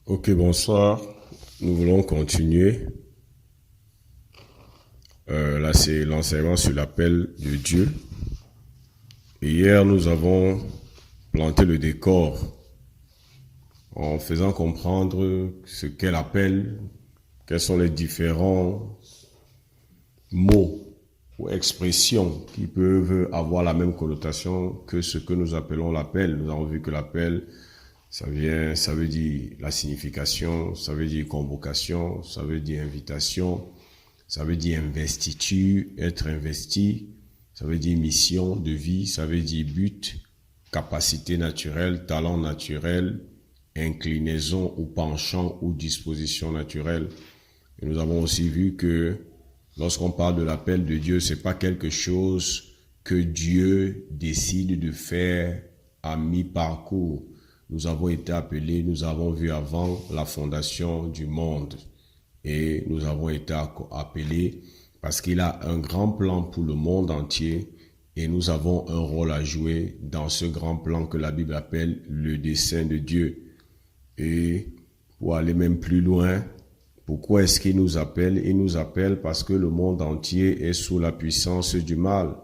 Ok, bonsoir. Nous voulons continuer. Là, c'est l'enseignement sur l'appel de Dieu. Et hier, nous avons planté le décor en faisant comprendre ce qu'est l'appel, quels sont les différents mots ou expressions qui peuvent avoir la même connotation que ce que nous appelons l'appel. Nous avons vu que l'appel, ça veut dire la signification, ça veut dire convocation, ça veut dire invitation, ça veut dire investiture, être investi, ça veut dire mission de vie, ça veut dire but, capacité naturelle, talent naturel, inclinaison ou penchant ou disposition naturelle. Et nous avons aussi vu que lorsqu'on parle de l'appel de Dieu, c'est pas quelque chose que Dieu décide de faire à mi-parcours. Nous avons été appelés, nous avons vu avant la fondation du monde. Et nous avons été appelés parce qu'il a un grand plan pour le monde entier et nous avons un rôle à jouer dans ce grand plan que la Bible appelle le dessein de Dieu. Et pour aller même plus loin, pourquoi est-ce qu'il nous appelle? Il nous appelle parce que le monde entier est sous la puissance du mal.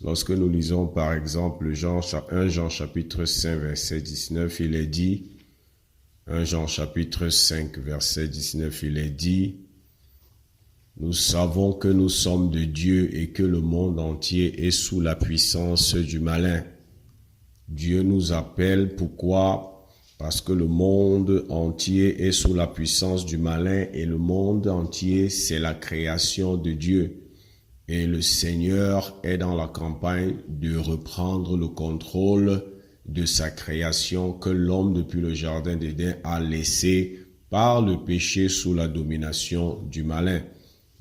Lorsque nous lisons par exemple 1 Jean chapitre 5 verset 19, il est dit, 1 Jean chapitre 5 verset 19, il est dit, nous savons que nous sommes de Dieu et que le monde entier est sous la puissance du malin. Dieu nous appelle, pourquoi? Parce que le monde entier est sous la puissance du malin et le monde entier, c'est la création de Dieu. Et le Seigneur est dans la campagne de reprendre le contrôle de sa création que l'homme depuis le jardin d'Éden a laissé par le péché sous la domination du malin.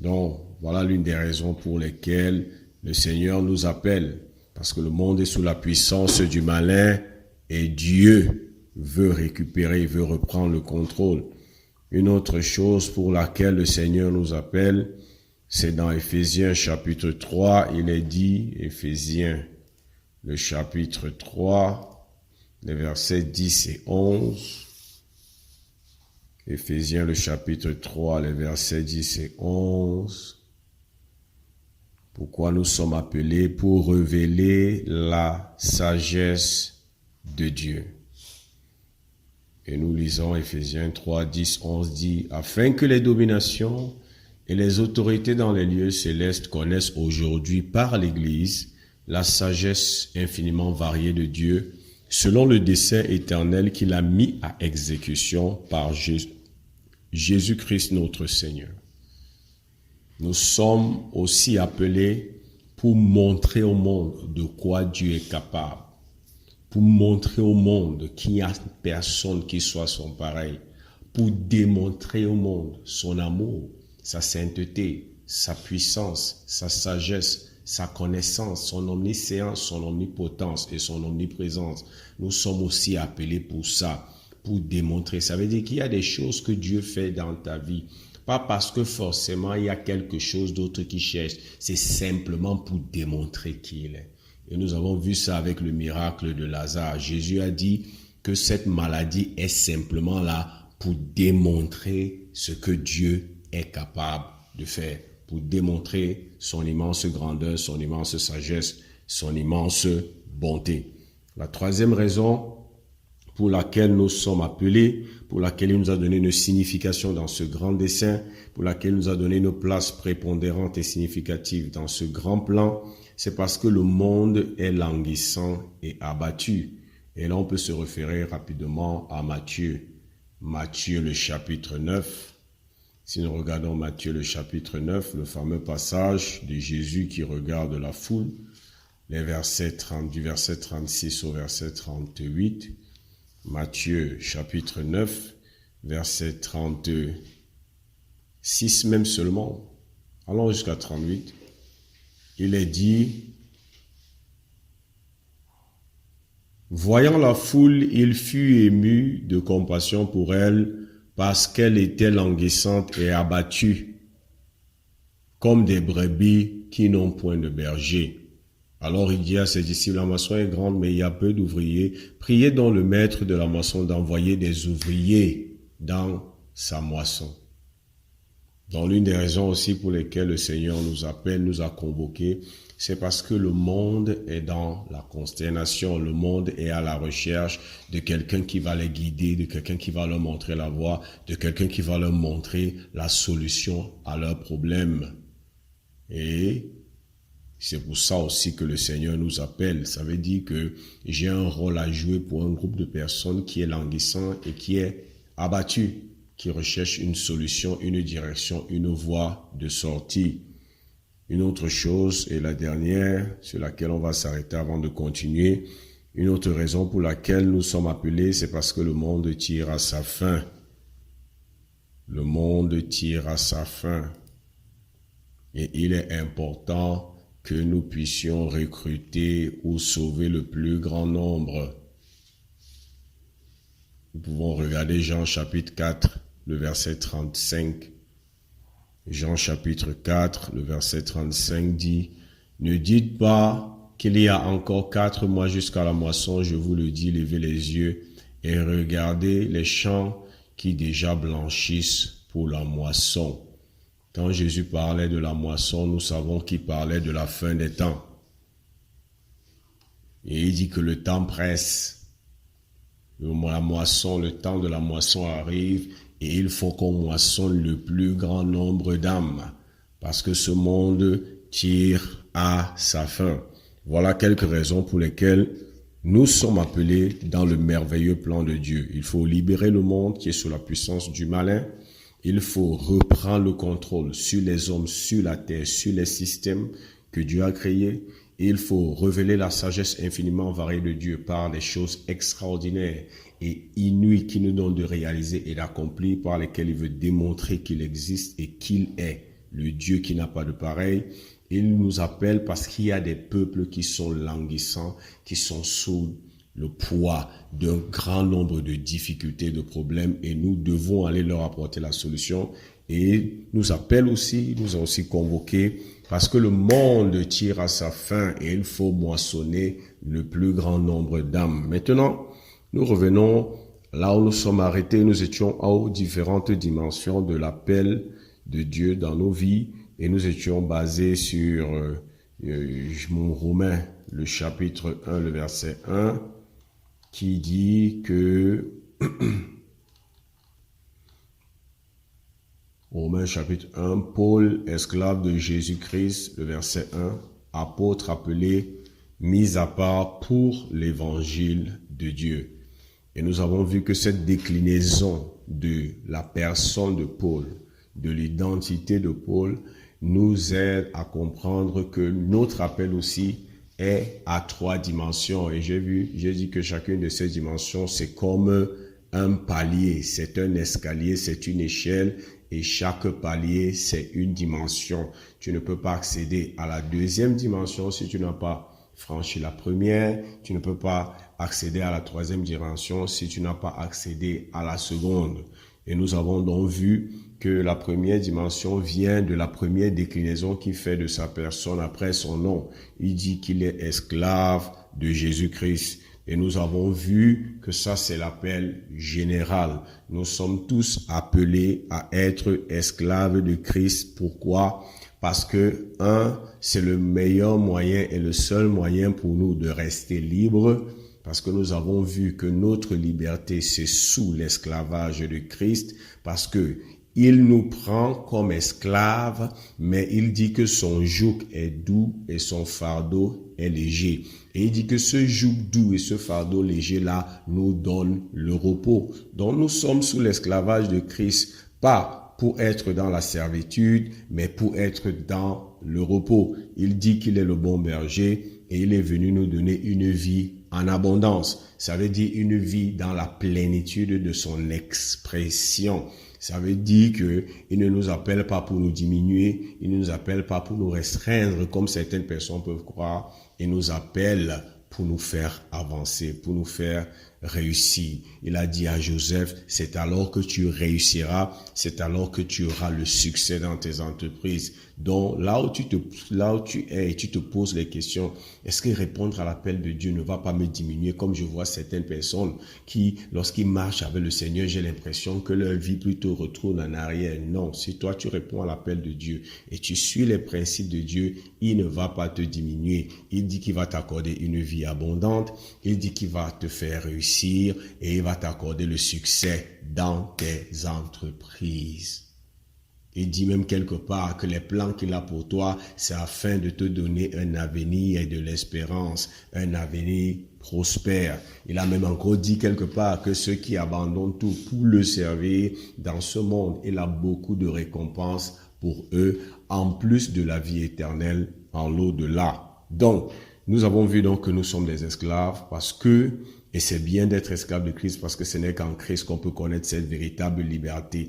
Donc, voilà l'une des raisons pour lesquelles le Seigneur nous appelle. Parce que le monde est sous la puissance du malin et Dieu veut récupérer, veut reprendre le contrôle. Une autre chose pour laquelle le Seigneur nous appelle, c'est dans Éphésiens chapitre 3, il est dit, Éphésiens le chapitre 3, les versets 10 et 11. Éphésiens le chapitre 3, les versets 10 et 11. Pourquoi nous sommes appelés? Pour révéler la sagesse de Dieu. Et nous lisons Éphésiens 3, 10, 11 dit, afin que les dominations et les autorités dans les lieux célestes connaissent aujourd'hui par l'Église la sagesse infiniment variée de Dieu, selon le dessein éternel qu'il a mis à exécution par Jésus-Christ notre Seigneur. Nous sommes aussi appelés pour montrer au monde de quoi Dieu est capable, pour montrer au monde qu'il n'y a personne qui soit son pareil, pour démontrer au monde son amour, sa sainteté, sa puissance, sa sagesse, sa connaissance, son omniscience, son omnipotence et son omniprésence. Nous sommes aussi appelés pour ça, pour démontrer. Ça veut dire qu'il y a des choses que Dieu fait dans ta vie. Pas parce que forcément il y a quelque chose d'autre qui cherche. C'est simplement pour démontrer qui il est. Et nous avons vu ça avec le miracle de Lazare. Jésus a dit que cette maladie est simplement là pour démontrer ce que Dieu est capable de faire, pour démontrer son immense grandeur, son immense sagesse, son immense bonté. La troisième raison pour laquelle nous sommes appelés, pour laquelle il nous a donné une signification dans ce grand dessein, pour laquelle il nous a donné une place prépondérante et significative dans ce grand plan, c'est parce que le monde est languissant et abattu. Et là, on peut se référer rapidement à Matthieu. Matthieu, le chapitre 9. Si nous regardons Matthieu, le chapitre 9, le fameux passage de Jésus qui regarde la foule, les versets 30, du verset 36 au verset 38. Matthieu, chapitre 9, verset 36 même seulement. Allons jusqu'à 38. Il est dit, voyant la foule, il fut ému de compassion pour elle parce qu'elle était languissante et abattue, comme des brebis qui n'ont point de berger. Alors il dit à ses disciples, la moisson est grande, mais il y a peu d'ouvriers. Priez donc le maître de la moisson d'envoyer des ouvriers dans sa moisson. Donc l'une des raisons aussi pour lesquelles le Seigneur nous appelle, nous a convoqués, c'est parce que le monde est dans la consternation, le monde est à la recherche de quelqu'un qui va les guider, de quelqu'un qui va leur montrer la voie, de quelqu'un qui va leur montrer la solution à leurs problèmes. Et c'est pour ça aussi que le Seigneur nous appelle. Ça veut dire que j'ai un rôle à jouer pour un groupe de personnes qui est languissant et qui est abattu, qui recherche une solution, une direction, une voie de sortie. Une autre chose, et la dernière, sur laquelle on va s'arrêter avant de continuer, une autre raison pour laquelle nous sommes appelés, c'est parce que le monde tire à sa fin. Le monde tire à sa fin. Et il est important que nous puissions recruter ou sauver le plus grand nombre. Nous pouvons regarder Jean chapitre 4, le verset 35. Jean chapitre 4, le verset 35 dit, « Ne dites pas qu'il y a encore 4 mois jusqu'à la moisson, je vous le dis, levez les yeux et regardez les champs qui déjà blanchissent pour la moisson. » Quand Jésus parlait de la moisson, nous savons qu'il parlait de la fin des temps. Et il dit que le temps presse. Le temps de la moisson arrive et il faut qu'on moissonne le plus grand nombre d'âmes parce que ce monde tire à sa fin. Voilà quelques raisons pour lesquelles nous sommes appelés dans le merveilleux plan de Dieu. Il faut libérer le monde qui est sous la puissance du malin. Il faut reprendre le contrôle sur les hommes, sur la terre, sur les systèmes que Dieu a créés. Il faut révéler la sagesse infiniment variée de Dieu par des choses extraordinaires et inouïes qu'il nous donne de réaliser et d'accomplir, par lesquelles il veut démontrer qu'il existe et qu'il est le Dieu qui n'a pas de pareil. Il nous appelle parce qu'il y a des peuples qui sont languissants, qui sont sous le poids d'un grand nombre de difficultés, de problèmes, et nous devons aller leur apporter la solution. Et nous appelle aussi, nous a aussi convoqués, parce que le monde tire à sa fin et il faut moissonner le plus grand nombre d'âmes. Maintenant, nous revenons là où nous sommes arrêtés. Nous étions aux différentes dimensions de l'appel de Dieu dans nos vies et nous étions basés sur Romains, le chapitre 1, le verset 1, qui dit que Romains chapitre 1, Paul, esclave de Jésus-Christ, le verset 1, apôtre appelé, mis à part pour l'évangile de Dieu. Et nous avons vu que cette déclinaison de la personne de Paul, de l'identité de Paul, nous aide à comprendre que notre appel aussi est à 3 dimensions. Et j'ai dit que chacune de ces dimensions, c'est comme un palier, c'est un escalier, c'est une échelle. Et chaque palier, c'est une dimension. Tu ne peux pas accéder à la 2e dimension si tu n'as pas franchi la première. Tu ne peux pas accéder à la 3e dimension si tu n'as pas accédé à la seconde. Et nous avons donc vu que la première dimension vient de la première déclinaison qui fait de sa personne après son nom. Il dit qu'il est esclave de Jésus-Christ. Et nous avons vu que ça, c'est l'appel général. Nous sommes tous appelés à être esclaves de Christ. Pourquoi? Parce que, c'est le meilleur moyen et le seul moyen pour nous de rester libres. Parce que nous avons vu que notre liberté, c'est sous l'esclavage de Christ. Parce que il nous prend comme esclaves, mais il dit que son joug est doux et son fardeau est léger. Et il dit que ce joug doux et ce fardeau léger-là nous donne le repos. Donc nous sommes sous l'esclavage de Christ, pas pour être dans la servitude, mais pour être dans le repos. Il dit qu'il est le bon berger et il est venu nous donner une vie en abondance. Ça veut dire une vie dans la plénitude de son expression. Ça veut dire que il ne nous appelle pas pour nous diminuer, il ne nous appelle pas pour nous restreindre comme certaines personnes peuvent croire, il nous appelle pour nous faire avancer, pour nous faire réussir. Il a dit à Joseph, c'est alors que tu réussiras, c'est alors que tu auras le succès dans tes entreprises. Donc, là où tu es et tu te poses les questions, est-ce que répondre à l'appel de Dieu ne va pas me diminuer, comme je vois certaines personnes qui, lorsqu'ils marchent avec le Seigneur, j'ai l'impression que leur vie plutôt retourne en arrière. Non, si toi tu réponds à l'appel de Dieu et tu suis les principes de Dieu, il ne va pas te diminuer. Il dit qu'il va t'accorder une vie abondante, il dit qu'il va te faire réussir et il va t'accorder le succès dans tes entreprises. Il dit même quelque part que les plans qu'il a pour toi, c'est afin de te donner un avenir et de l'espérance, un avenir prospère. Il a même encore dit quelque part que ceux qui abandonnent tout pour le servir dans ce monde, il a beaucoup de récompenses pour eux, en plus de la vie éternelle en l'au-delà. Donc, nous avons vu donc que nous sommes des esclaves parce que, et c'est bien d'être esclave de Christ parce que ce n'est qu'en Christ qu'on peut connaître cette véritable liberté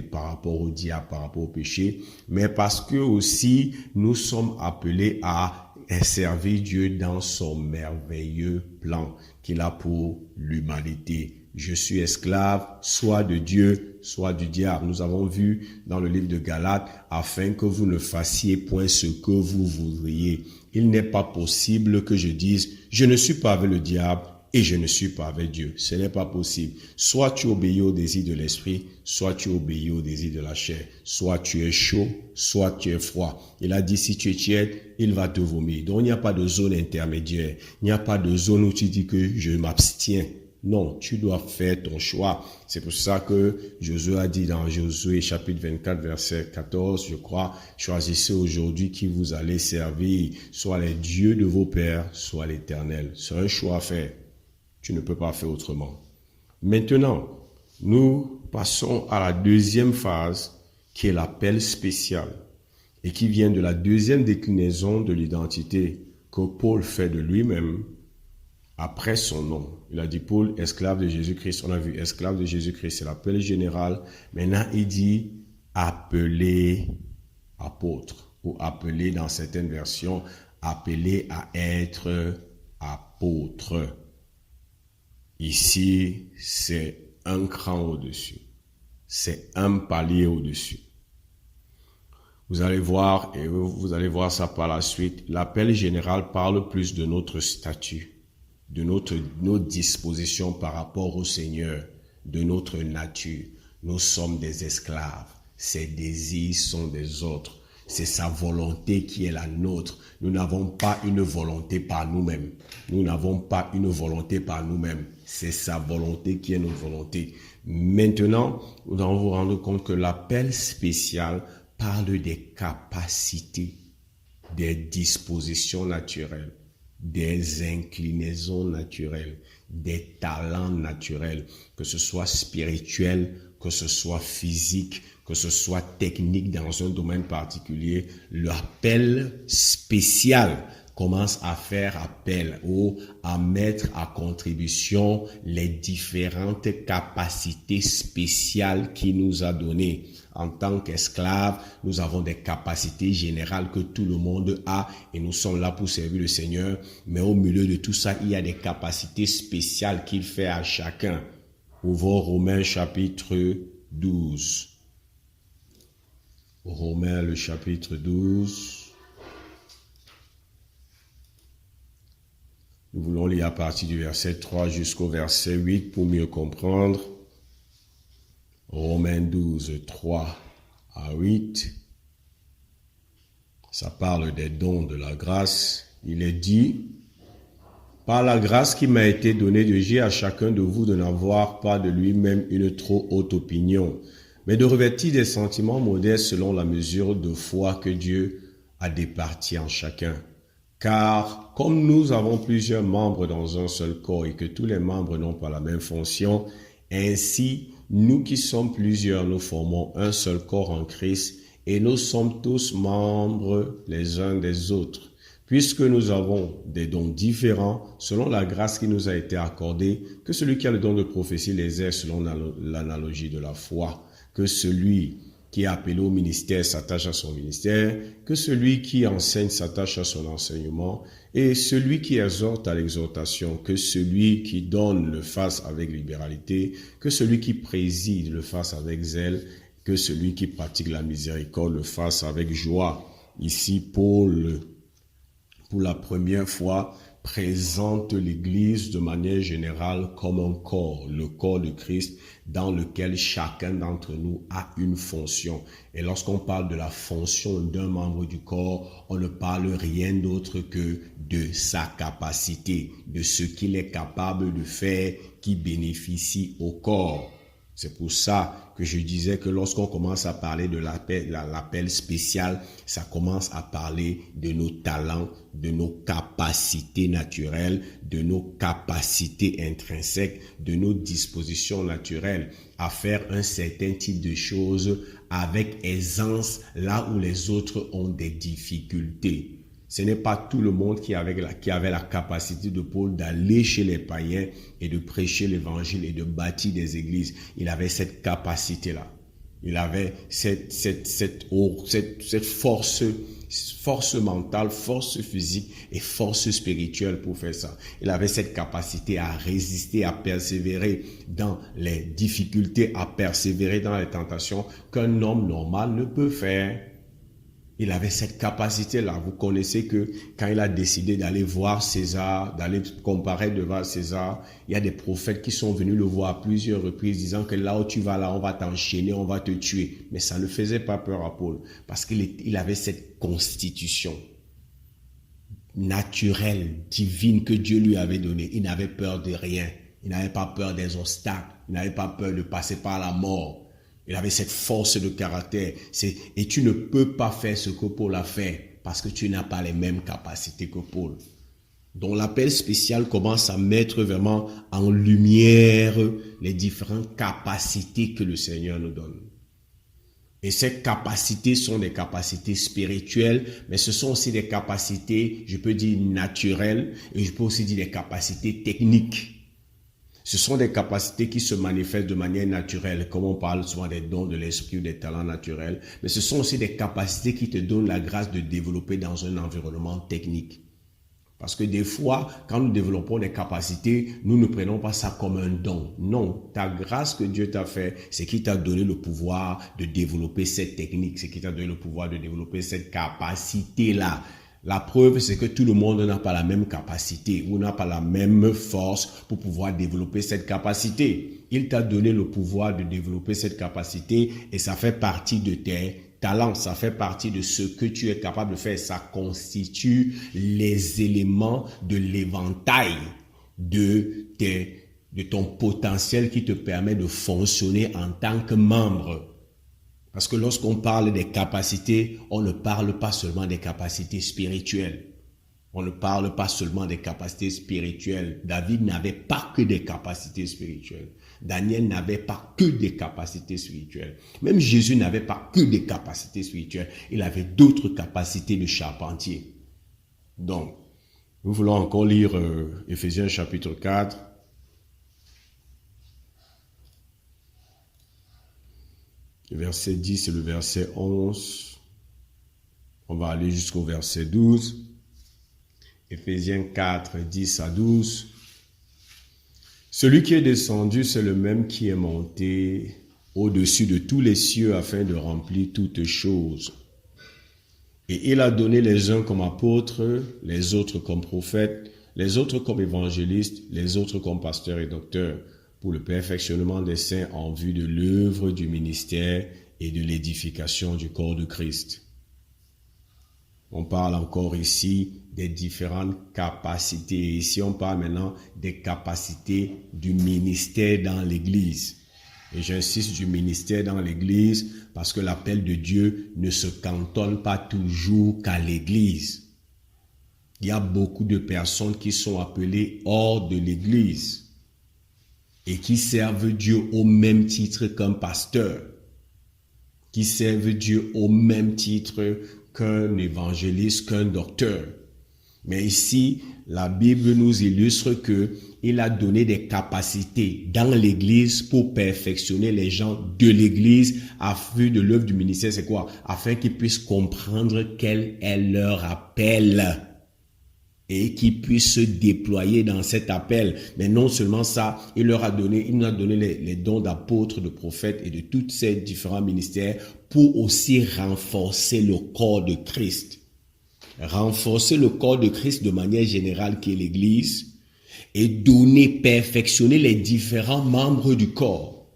par rapport au diable, par rapport au péché, mais parce que aussi nous sommes appelés à servir Dieu dans son merveilleux plan qu'il a pour l'humanité. Je suis esclave, soit de Dieu, soit du diable. Nous avons vu dans le livre de Galates, afin que vous ne fassiez point ce que vous voudriez. Il n'est pas possible que je dise, je ne suis pas avec le diable et je ne suis pas avec Dieu. Ce n'est pas possible. Soit tu obéis au désir de l'esprit, soit tu obéis au désir de la chair. Soit tu es chaud, soit tu es froid. Il a dit, si tu es tiède, il va te vomir. Donc il n'y a pas de zone intermédiaire. Il n'y a pas de zone où tu dis que je m'abstiens. Non, tu dois faire ton choix. C'est pour ça que Josué a dit dans Josué chapitre 24 verset 14, je crois, choisissez aujourd'hui qui vous allez servir, soit les dieux de vos pères, soit l'Éternel. C'est un choix à faire. Tu ne peux pas faire autrement. Maintenant, nous passons à la deuxième phase qui est l'appel spécial et qui vient de la deuxième déclinaison de l'identité que Paul fait de lui-même après son nom. Il a dit Paul, esclave de Jésus-Christ. On a vu esclave de Jésus-Christ, c'est l'appel général. Maintenant, il dit appelé apôtre, ou appelé dans certaines versions, appelé à être apôtre. Ici, c'est un cran au-dessus. C'est un palier au-dessus. Vous allez voir, et vous allez voir ça par la suite, l'appel général parle plus de notre statut, de notre disposition par rapport au Seigneur, de notre nature. Nous sommes des esclaves. Ses désirs sont des autres. C'est sa volonté qui est la nôtre. Nous n'avons pas une volonté par nous-mêmes. Nous n'avons pas une volonté par nous-mêmes. C'est sa volonté qui est notre volonté. Maintenant, nous allons vous rendre compte que l'appel spécial parle des capacités, des dispositions naturelles, des inclinaisons naturelles, des talents naturels, que ce soit spirituel, que ce soit physique, que ce soit technique dans un domaine particulier. L'appel spécial commence à faire appel ou à mettre à contribution les différentes capacités spéciales qu'il nous a données. En tant qu'esclaves, nous avons des capacités générales que tout le monde a et nous sommes là pour servir le Seigneur. Mais au milieu de tout ça, il y a des capacités spéciales qu'il fait à chacun. Ouvrons Romains chapitre 12. Romains le chapitre 12. Nous voulons lire à partir du verset 3 jusqu'au verset 8 pour mieux comprendre. Romains 12, 3 à 8. Ça parle des dons de la grâce. Il est dit, par la grâce qui m'a été donnée de dire à chacun de vous de n'avoir pas de lui-même une trop haute opinion, mais de revêtir des sentiments modestes selon la mesure de foi que Dieu a départie en chacun. Car comme nous avons plusieurs membres dans un seul corps et que tous les membres n'ont pas la même fonction, ainsi nous qui sommes plusieurs, nous formons un seul corps en Christ et nous sommes tous membres les uns des autres. Puisque nous avons des dons différents selon la grâce qui nous a été accordée, que celui qui a le don de prophétie les ait selon l'analogie de la foi, que celui qui est appelé au ministère s'attache à son ministère, que celui qui enseigne s'attache à son enseignement, et celui qui exhorte à l'exhortation, que celui qui donne le fasse avec libéralité, que celui qui préside le fasse avec zèle, que celui qui pratique la miséricorde le fasse avec joie. Ici, Paul, pour la première fois, présente l'Église de manière générale comme un corps, le corps de Christ, dans lequel chacun d'entre nous a une fonction. Et lorsqu'on parle de la fonction d'un membre du corps, on ne parle rien d'autre que de sa capacité, de ce qu'il est capable de faire qui bénéficie au corps. C'est pour ça que je disais que lorsqu'on commence à parler de l'appel spécial, ça commence à parler de nos talents, de nos capacités naturelles, de nos capacités intrinsèques, de nos dispositions naturelles à faire un certain type de choses avec aisance là où les autres ont des difficultés. Ce n'est pas tout le monde qui avait la capacité de Paul d'aller chez les païens et de prêcher l'évangile et de bâtir des églises. Il avait cette capacité-là. Il avait cette force mentale, force physique et force spirituelle pour faire ça. Il avait cette capacité à résister, à persévérer dans les difficultés, à persévérer dans les tentations qu'un homme normal ne peut faire. Il avait cette capacité-là. Vous connaissez que quand il a décidé d'aller voir César, d'aller comparer devant César, il y a des prophètes qui sont venus le voir à plusieurs reprises disant que là où tu vas, là, on va t'enchaîner, on va te tuer. Mais ça ne faisait pas peur à Paul parce qu'il avait cette constitution naturelle, divine que Dieu lui avait donnée. Il n'avait peur de rien. Il n'avait pas peur des obstacles. Il n'avait pas peur de passer par la mort. Il avait cette force de caractère. Et tu ne peux pas faire ce que Paul a fait parce que tu n'as pas les mêmes capacités que Paul. Donc l'appel spécial commence à mettre vraiment en lumière les différentes capacités que le Seigneur nous donne. Et ces capacités sont des capacités spirituelles, mais ce sont aussi des capacités, je peux dire naturelles, et je peux aussi dire des capacités techniques. Ce sont des capacités qui se manifestent de manière naturelle, comme on parle souvent des dons de l'esprit ou des talents naturels, mais ce sont aussi des capacités qui te donnent la grâce de développer dans un environnement technique. Parce que des fois, quand nous développons des capacités, nous ne prenons pas ça comme un don. Non, ta grâce que Dieu t'a fait, c'est qui t'a donné le pouvoir de développer cette technique, c'est qui t'a donné le pouvoir de développer cette capacité-là. La preuve, c'est que tout le monde n'a pas la même capacité ou n'a pas la même force pour pouvoir développer cette capacité. Il t'a donné le pouvoir de développer cette capacité et ça fait partie de tes talents, ça fait partie de ce que tu es capable de faire. Ça constitue les éléments de l'éventail de ton potentiel qui te permet de fonctionner en tant que membre. Parce que lorsqu'on parle des capacités, on ne parle pas seulement des capacités spirituelles. On ne parle pas seulement des capacités spirituelles. David n'avait pas que des capacités spirituelles. Daniel n'avait pas que des capacités spirituelles. Même Jésus n'avait pas que des capacités spirituelles. Il avait d'autres capacités de charpentier. Donc, nous voulons encore lire Éphésiens chapitre 4. Le verset 10 et le verset 11. On va aller jusqu'au verset 12. Éphésiens 4, 10 à 12. Celui qui est descendu, c'est le même qui est monté au-dessus de tous les cieux afin de remplir toutes choses. Et il a donné les uns comme apôtres, les autres comme prophètes, les autres comme évangélistes, les autres comme pasteurs et docteurs, pour le perfectionnement des saints en vue de l'œuvre du ministère et de l'édification du corps de Christ. On parle encore ici des différentes capacités. Ici, on parle maintenant des capacités du ministère dans l'Église. Et j'insiste du ministère dans l'Église parce que l'appel de Dieu ne se cantonne pas toujours qu'à l'Église. Il y a beaucoup de personnes qui sont appelées hors de l'Église et qui servent Dieu au même titre qu'un pasteur, qui servent Dieu au même titre qu'un évangéliste, qu'un docteur. Mais ici, la Bible nous illustre qu'il a donné des capacités dans l'Église pour perfectionner les gens de l'Église à vue de l'œuvre du ministère. C'est quoi? Afin qu'ils puissent comprendre quel est leur appel. et qu'ils puissent se déployer dans cet appel. Mais non seulement ça, il nous a donné les dons d'apôtres, de prophètes et de tous ces différents ministères pour aussi renforcer le corps de Christ. Renforcer le corps de Christ de manière générale qui est l'Église et perfectionner les différents membres du corps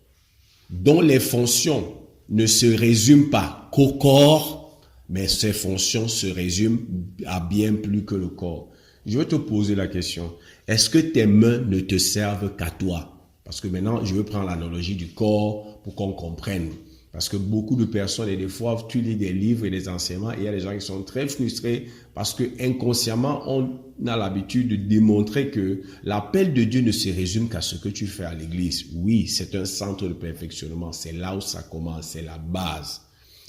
dont les fonctions ne se résument pas qu'au corps, mais ces fonctions se résument à bien plus que le corps. Je vais te poser la question, est-ce que tes mains ne te servent qu'à toi? Parce que maintenant, je veux prendre l'analogie du corps pour qu'on comprenne. Parce que beaucoup de personnes, et des fois, tu lis des livres et des enseignements, et il y a des gens qui sont très frustrés parce que inconsciemment, on a l'habitude de démontrer que l'appel de Dieu ne se résume qu'à ce que tu fais à l'église. Oui, c'est un centre de perfectionnement. C'est là où ça commence, c'est la base.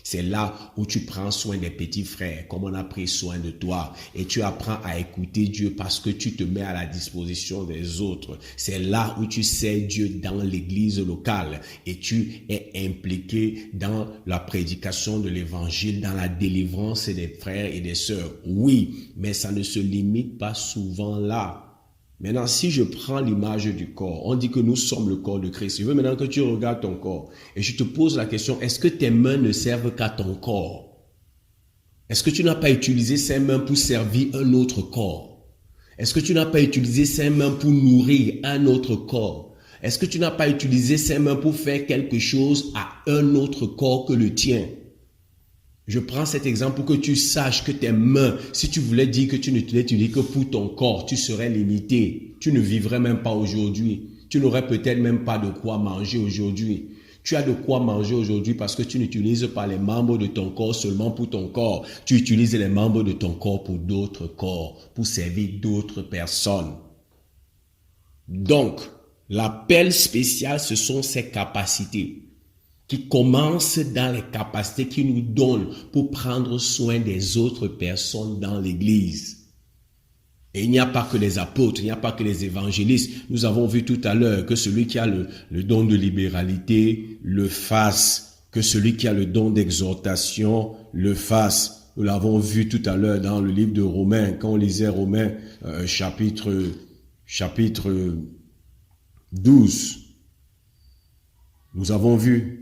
C'est là où tu prends soin des petits frères, comme on a pris soin de toi. Et tu apprends à écouter Dieu parce que tu te mets à la disposition des autres. C'est là où tu sers Dieu dans l'église locale. Et tu es impliqué dans la prédication de l'évangile, dans la délivrance des frères et des sœurs. Oui, mais ça ne se limite pas souvent là. Maintenant, si je prends l'image du corps, on dit que nous sommes le corps de Christ. Je veux maintenant que tu regardes ton corps et je te pose la question, est-ce que tes mains ne servent qu'à ton corps? Est-ce que tu n'as pas utilisé ces mains pour servir un autre corps? Est-ce que tu n'as pas utilisé ces mains pour nourrir un autre corps? Est-ce que tu n'as pas utilisé ces mains pour faire quelque chose à un autre corps que le tien? Je prends cet exemple pour que tu saches que tes mains, si tu voulais dire que tu ne te les utilises que pour ton corps, tu serais limité. Tu ne vivrais même pas aujourd'hui. Tu n'aurais peut-être même pas de quoi manger aujourd'hui. Tu as de quoi manger aujourd'hui parce que tu n'utilises pas les membres de ton corps seulement pour ton corps. Tu utilises les membres de ton corps pour d'autres corps, pour servir d'autres personnes. Donc, l'appel spécial, ce sont ces capacités qui commence dans les capacités qu'il nous donne pour prendre soin des autres personnes dans l'Église. Et il n'y a pas que les apôtres, il n'y a pas que les évangélistes. Nous avons vu tout à l'heure que celui qui a le don de libéralité le fasse, que celui qui a le don d'exhortation le fasse. Nous l'avons vu tout à l'heure dans le livre de Romains, quand on lisait Romains chapitre 12. Nous avons vu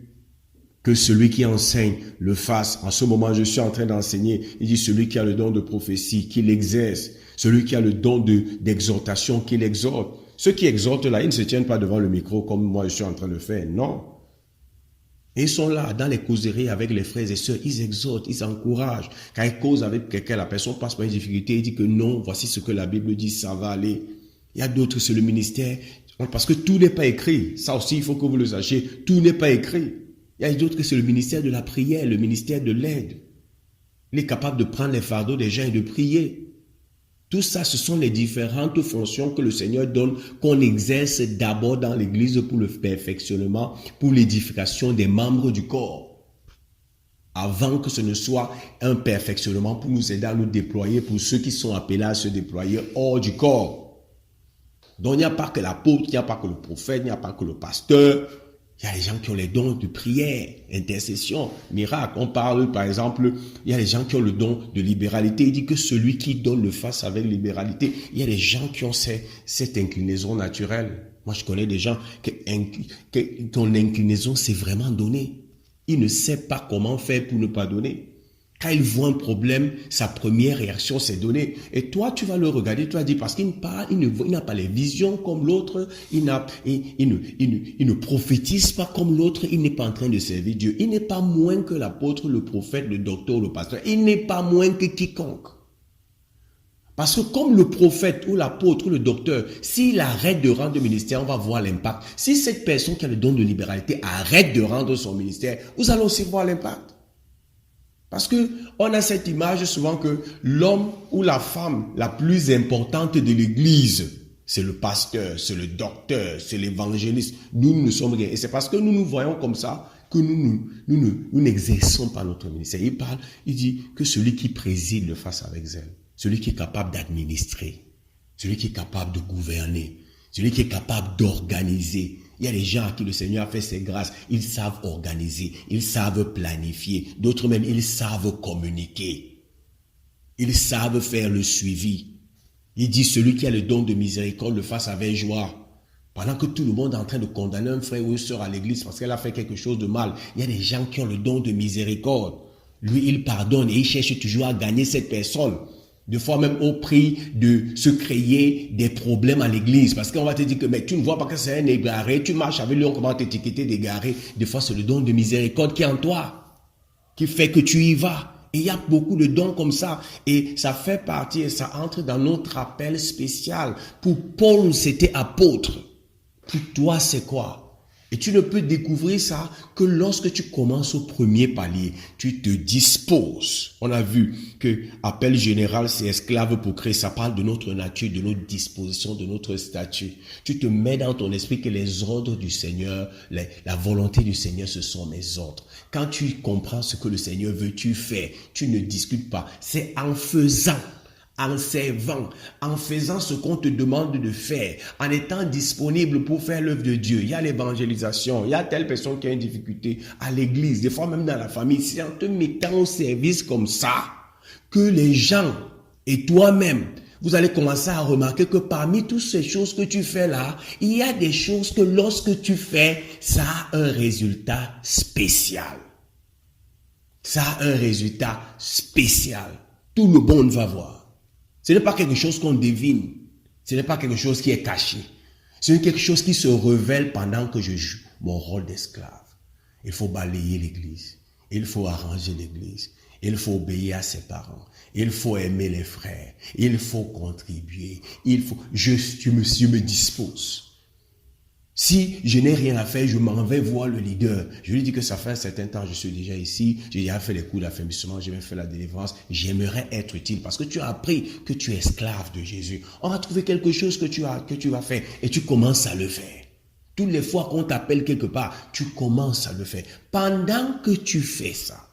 que celui qui enseigne le fasse. En ce moment, je suis en train d'enseigner. Il dit celui qui a le don de prophétie, qu'il l'exerce. Celui qui a le don d'exhortation, qu'il exhorte. Ceux qui exhortent là, ils ne se tiennent pas devant le micro comme moi je suis en train de le faire. Non. Et ils sont là, dans les causeries avec les frères et sœurs. Ils exhortent, ils encouragent. Quand ils causent avec quelqu'un, la personne passe par une difficulté. Il dit que non, voici ce que la Bible dit, ça va aller. Il y a d'autres, c'est le ministère. Parce que tout n'est pas écrit. Ça aussi, il faut que vous le sachiez. Tout n'est pas écrit. Il y a d'autres que c'est le ministère de la prière, le ministère de l'aide. Il est capable de prendre les fardeaux des gens et de prier. Tout ça, ce sont les différentes fonctions que le Seigneur donne, qu'on exerce d'abord dans l'Église pour le perfectionnement, pour l'édification des membres du corps. Avant que ce ne soit un perfectionnement pour nous aider à nous déployer, pour ceux qui sont appelés à se déployer hors du corps. Donc il n'y a pas que l'apôtre, il n'y a pas que le prophète, il n'y a pas que le pasteur. Il y a des gens qui ont les dons de prière, intercession, miracle. On parle, par exemple, il y a des gens qui ont le don de libéralité. Il dit que celui qui donne le fasse avec libéralité. Il y a des gens qui ont cette inclinaison naturelle. Moi, je connais des gens dont l'inclinaison, c'est vraiment donner. Il ne sait pas comment faire pour ne pas donner. Quand il voit un problème, sa première réaction, c'est donner. Et toi, tu vas le regarder, tu vas dire, parce qu'il n'a pas les visions comme l'autre, il ne prophétise pas comme l'autre, il n'est pas en train de servir Dieu. Il n'est pas moins que l'apôtre, le prophète, le docteur, le pasteur. Il n'est pas moins que quiconque. Parce que comme le prophète ou l'apôtre ou le docteur, s'il arrête de rendre le ministère, on va voir l'impact. Si cette personne qui a le don de libéralité arrête de rendre son ministère, vous allez aussi voir l'impact. Parce que on a cette image souvent que l'homme ou la femme la plus importante de l'église, c'est le pasteur, c'est le docteur, c'est l'évangéliste. Nous ne sommes rien. Et c'est parce que nous nous voyons comme ça que nous n'exerçons pas notre ministère. Il dit que celui qui préside le fasse avec zèle. Celui qui est capable d'administrer, celui qui est capable de gouverner, celui qui est capable d'organiser. Il y a des gens à qui le Seigneur a fait ses grâces. Ils savent organiser, ils savent planifier. D'autres même, ils savent communiquer. Ils savent faire le suivi. Il Il dit, celui qui a le don de miséricorde le fasse avec joie. Pendant que tout le monde est en train de condamner un frère ou une sœur à l'église parce qu'elle a fait quelque chose de mal, il y a des gens qui ont le don de miséricorde. Lui, il pardonne et il cherche toujours à gagner cette personne. Des fois même au prix de se créer des problèmes à l'église. Parce qu'on va te dire que mais tu ne vois pas que c'est un égaré, tu marches avec lui, on commence à t'étiqueter d'égaré. Des fois, c'est le don de miséricorde qui est en toi, qui fait que tu y vas. Et il y a beaucoup de dons comme ça. Et ça fait partie, et ça entre dans notre appel spécial. Pour Paul, c'était apôtre. Pour toi, c'est quoi? Et tu ne peux découvrir ça que lorsque tu commences au premier palier, tu te disposes. On a vu que appel général, c'est esclave pour Christ. Ça parle de notre nature, de notre disposition, de notre statut. Tu te mets dans ton esprit que les ordres du Seigneur, la volonté du Seigneur, ce sont mes ordres. Quand tu comprends ce que le Seigneur veut, tu fais. Tu ne discutes pas. C'est en faisant. En servant, en faisant ce qu'on te demande de faire, en étant disponible pour faire l'œuvre de Dieu. Il y a l'évangélisation, il y a telle personne qui a une difficulté à l'église, des fois même dans la famille. C'est en te mettant au service comme ça que les gens et toi-même, vous allez commencer à remarquer que parmi toutes ces choses que tu fais là, il y a des choses que lorsque tu fais, ça a un résultat spécial. Ça a un résultat spécial. Tout le monde va voir. Ce n'est pas quelque chose qu'on devine. Ce n'est pas quelque chose qui est caché. C'est quelque chose qui se révèle pendant que je joue mon rôle d'esclave. Il faut balayer l'église. Il faut arranger l'église. Il faut obéir à ses parents. Il faut aimer les frères. Il faut contribuer. Je me dispose. Si je n'ai rien à faire, je m'en vais voir le leader. Je lui dis que ça fait un certain temps, je suis déjà ici, j'ai déjà fait les cours d'affermissement, j'ai même fait la délivrance. J'aimerais être utile parce que tu as appris que tu es esclave de Jésus. On va trouver quelque chose que tu vas faire et tu commences à le faire. Toutes les fois qu'on t'appelle quelque part, tu commences à le faire. Pendant que tu fais ça,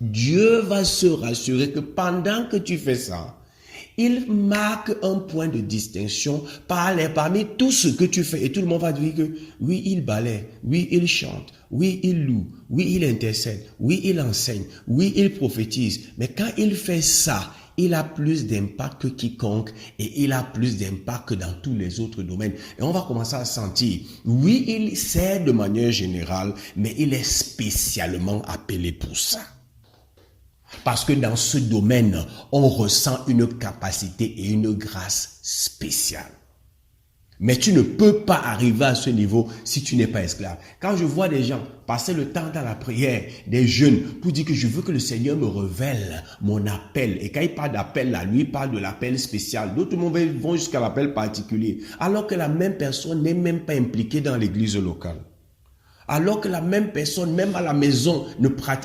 Dieu va se rassurer que pendant que tu fais ça, il marque un point de distinction parmi tout ce que tu fais. Et tout le monde va dire que oui, il balaie, oui, il chante, oui, il loue, oui, il intercède, oui, il enseigne, oui, il prophétise. Mais quand il fait ça, il a plus d'impact que quiconque et il a plus d'impact que dans tous les autres domaines. Et on va commencer à sentir, oui, il sert de manière générale, mais il est spécialement appelé pour ça. Parce que dans ce domaine, on ressent une capacité et une grâce spéciale. Mais tu ne peux pas arriver à ce niveau si tu n'es pas esclave. Quand je vois des gens passer le temps dans la prière, des jeunes, pour dire que je veux que le Seigneur me révèle mon appel. Et quand il parle d'appel là, lui il parle de l'appel spécial. D'autres vont jusqu'à l'appel particulier. Alors que la même personne n'est même pas impliquée dans l'église locale. Alors que la même personne, même à la maison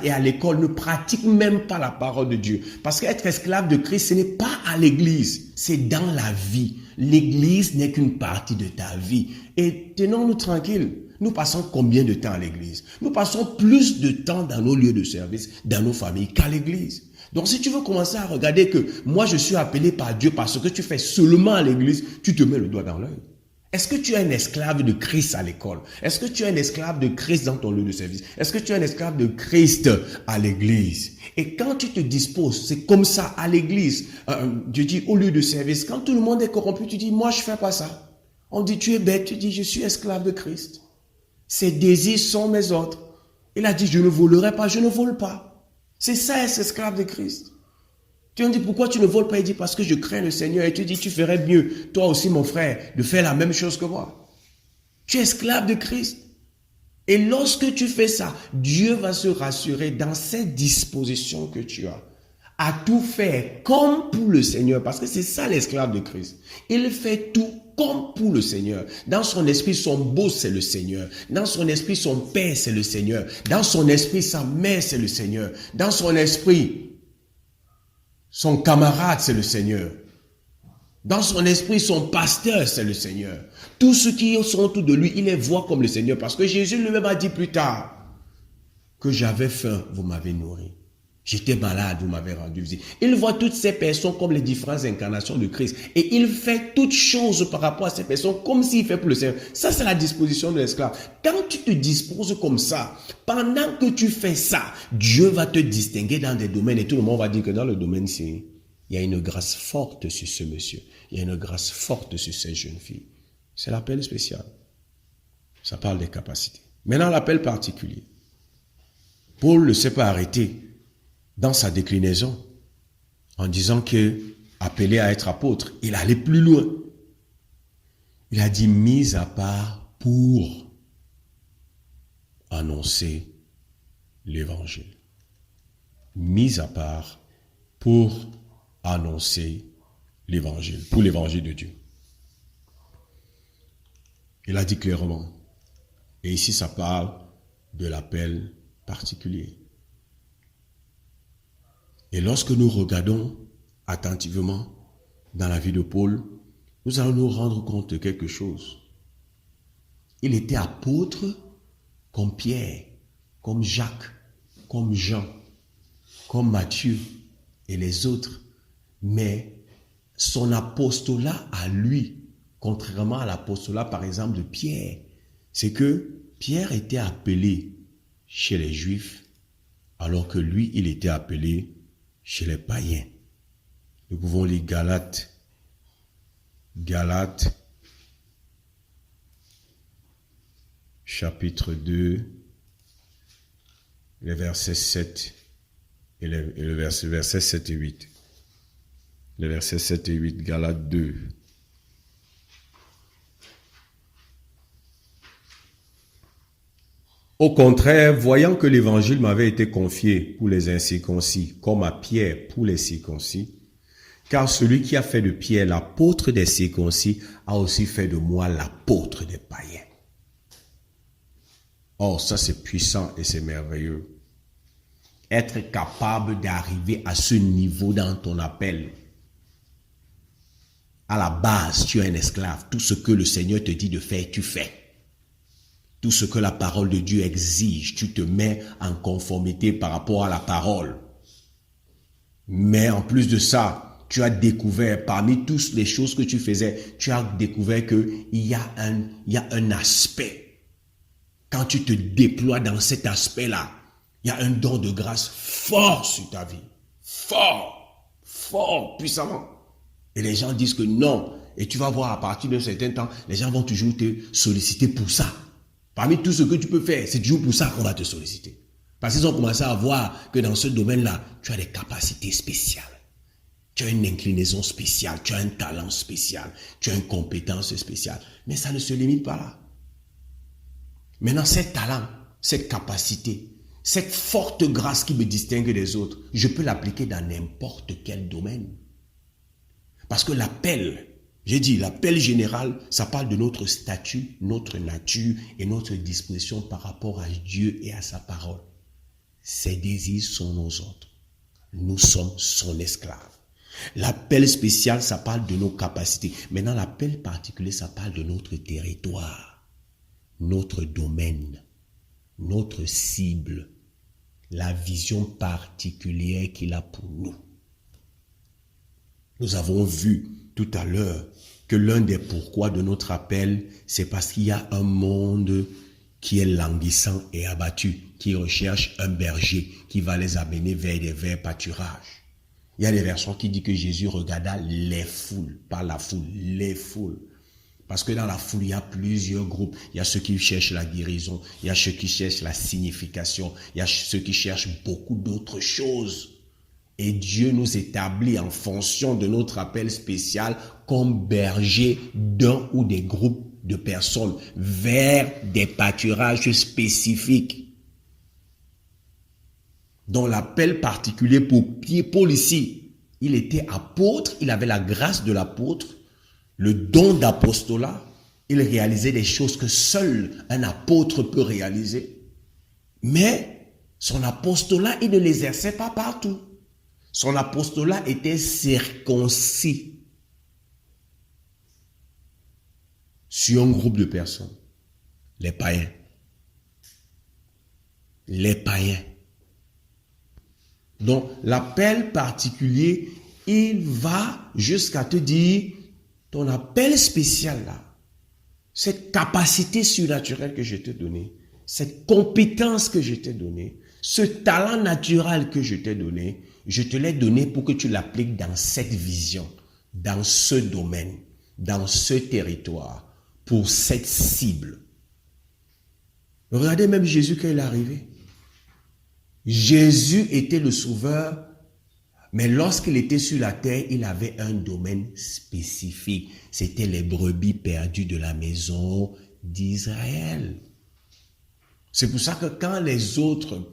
et à l'école, ne pratique même pas la parole de Dieu. Parce qu'être esclave de Christ, ce n'est pas à l'église, c'est dans la vie. L'église n'est qu'une partie de ta vie. Et tenons-nous tranquilles. Nous passons combien de temps à l'église? Nous passons plus de temps dans nos lieux de service, dans nos familles, qu'à l'église. Donc si tu veux commencer à regarder que moi je suis appelé par Dieu parce que tu fais seulement à l'église, tu te mets le doigt dans l'œil. Est-ce que tu es un esclave de Christ à l'école? Est-ce que tu es un esclave de Christ dans ton lieu de service? Est-ce que tu es un esclave de Christ à l'église? Et quand tu te disposes, c'est comme ça à l'église. Dieu dit au lieu de service, quand tout le monde est corrompu, tu dis moi je fais pas ça. On dit tu es bête, tu dis je suis esclave de Christ. Ses désirs sont mes ordres. Il a dit je ne volerai pas, je ne vole pas. C'est ça être esclave de Christ. Tu me dis pourquoi tu ne voles pas? Il dit parce que je crains le Seigneur. Et tu dis tu ferais mieux, toi aussi mon frère, de faire la même chose que moi. Tu es esclave de Christ. Et lorsque tu fais ça, Dieu va se rassurer dans cette disposition que tu as à tout faire comme pour le Seigneur. Parce que c'est ça l'esclave de Christ. Il fait tout comme pour le Seigneur. Dans son esprit, son boss, c'est le Seigneur. Dans son esprit, son père, c'est le Seigneur. Dans son esprit, sa mère, c'est le Seigneur. Dans son esprit, son camarade, c'est le Seigneur. Dans son esprit, son pasteur, c'est le Seigneur. Tous ceux qui sont autour de lui, il les voit comme le Seigneur. Parce que Jésus lui-même a dit plus tard que j'avais faim, vous m'avez nourri. J'étais malade, vous m'avez rendu visite. Il voit toutes ces personnes comme les différentes incarnations de Christ. Et il fait toutes choses par rapport à ces personnes comme s'il fait pour le Seigneur. Ça, c'est la disposition de l'esclave. Quand tu te disposes comme ça, pendant que tu fais ça, Dieu va te distinguer dans des domaines. Et tout le monde va dire que dans le domaine, c'est Il y a une grâce forte sur ce monsieur. Il y a une grâce forte sur cette jeune fille. C'est l'appel spécial. Ça parle des capacités. Maintenant, l'appel particulier. Paul ne s'est pas arrêté dans sa déclinaison en disant que, appelé à être apôtre, il allait plus loin. Il a dit mis à part pour annoncer l'évangile. Mis à part pour annoncer l'évangile, pour l'évangile de Dieu. Il a dit clairement. Et ici, ça parle de l'appel particulier. Et lorsque nous regardons attentivement dans la vie de Paul, nous allons nous rendre compte de quelque chose. Il était apôtre comme Pierre, comme Jacques, comme Jean, comme Matthieu et les autres. Mais son apostolat à lui, contrairement à l'apostolat par exemple de Pierre, c'est que Pierre était appelé chez les Juifs, alors que lui, il était appelé chez les païens. Nous pouvons lire Galates, chapitre 2, les versets 7 et le verset 7 et 8. Les versets 7 et 8, Galates 2. Au contraire, voyant que l'évangile m'avait été confié pour les incirconcis, comme à Pierre pour les circoncis, car celui qui a fait de Pierre l'apôtre des circoncis a aussi fait de moi l'apôtre des païens. Oh, ça c'est puissant et c'est merveilleux. Être capable d'arriver à ce niveau dans ton appel. À la base, tu es un esclave. Tout ce que le Seigneur te dit de faire, tu fais. Tout ce que la parole de Dieu exige, tu te mets en conformité par rapport à la parole. Mais en plus de ça, tu as découvert, parmi toutes les choses que tu faisais, tu as découvert qu'il y a un aspect. Quand tu te déploies dans cet aspect-là, il y a un don de grâce fort sur ta vie. Fort, puissamment. Et les gens disent que non. Et tu vas voir à partir d'un certain temps, les gens vont toujours te solliciter pour ça. Parmi tout ce que tu peux faire, c'est toujours pour ça qu'on va te solliciter. Parce qu'ils ont commencé à voir que dans ce domaine-là, tu as des capacités spéciales. Tu as une inclinaison spéciale, tu as un talent spécial, tu as une compétence spéciale. Mais ça ne se limite pas là. Maintenant, ces talents, cette capacité, cette forte grâce qui me distingue des autres, je peux l'appliquer dans n'importe quel domaine. Parce que l'appel, j'ai dit, l'appel général, ça parle de notre statut, notre nature et notre disposition par rapport à Dieu et à sa parole. Ses désirs sont nos ordres. Nous sommes son esclave. L'appel spécial, ça parle de nos capacités. Maintenant, l'appel particulier, ça parle de notre territoire, notre domaine, notre cible, la vision particulière qu'il a pour nous. Nous avons vu tout à l'heure que l'un des pourquoi de notre appel, c'est parce qu'il y a un monde qui est languissant et abattu, qui recherche un berger qui va les amener vers des verts pâturages. Il y a des versions qui disent que Jésus regarda les foules, pas la foule, les foules. Parce que dans la foule, il y a plusieurs groupes. Il y a ceux qui cherchent la guérison, il y a ceux qui cherchent la signification, il y a ceux qui cherchent beaucoup d'autres choses. Et Dieu nous établit en fonction de notre appel spécial comme berger d'un ou des groupes de personnes vers des pâturages spécifiques. Dans l'appel particulier pour Paul ici, il était apôtre, il avait la grâce de l'apôtre, le don d'apostolat, il réalisait des choses que seul un apôtre peut réaliser. Mais son apostolat, il ne l'exerçait pas partout. Son apostolat était circoncis sur un groupe de personnes, les païens. Les païens. Donc, l'appel particulier, il va jusqu'à te dire, ton appel spécial là, cette capacité surnaturelle que je t'ai donnée, cette compétence que je t'ai donnée, ce talent naturel que je t'ai donné, Je te l'ai donné pour que tu l'appliques dans cette vision, dans ce domaine, dans ce territoire, pour cette cible. Regardez même Jésus quand il est arrivé. Jésus était le sauveur, mais lorsqu'il était sur la terre, il avait un domaine spécifique. C'était les brebis perdues de la maison d'Israël. C'est pour ça que quand les autres,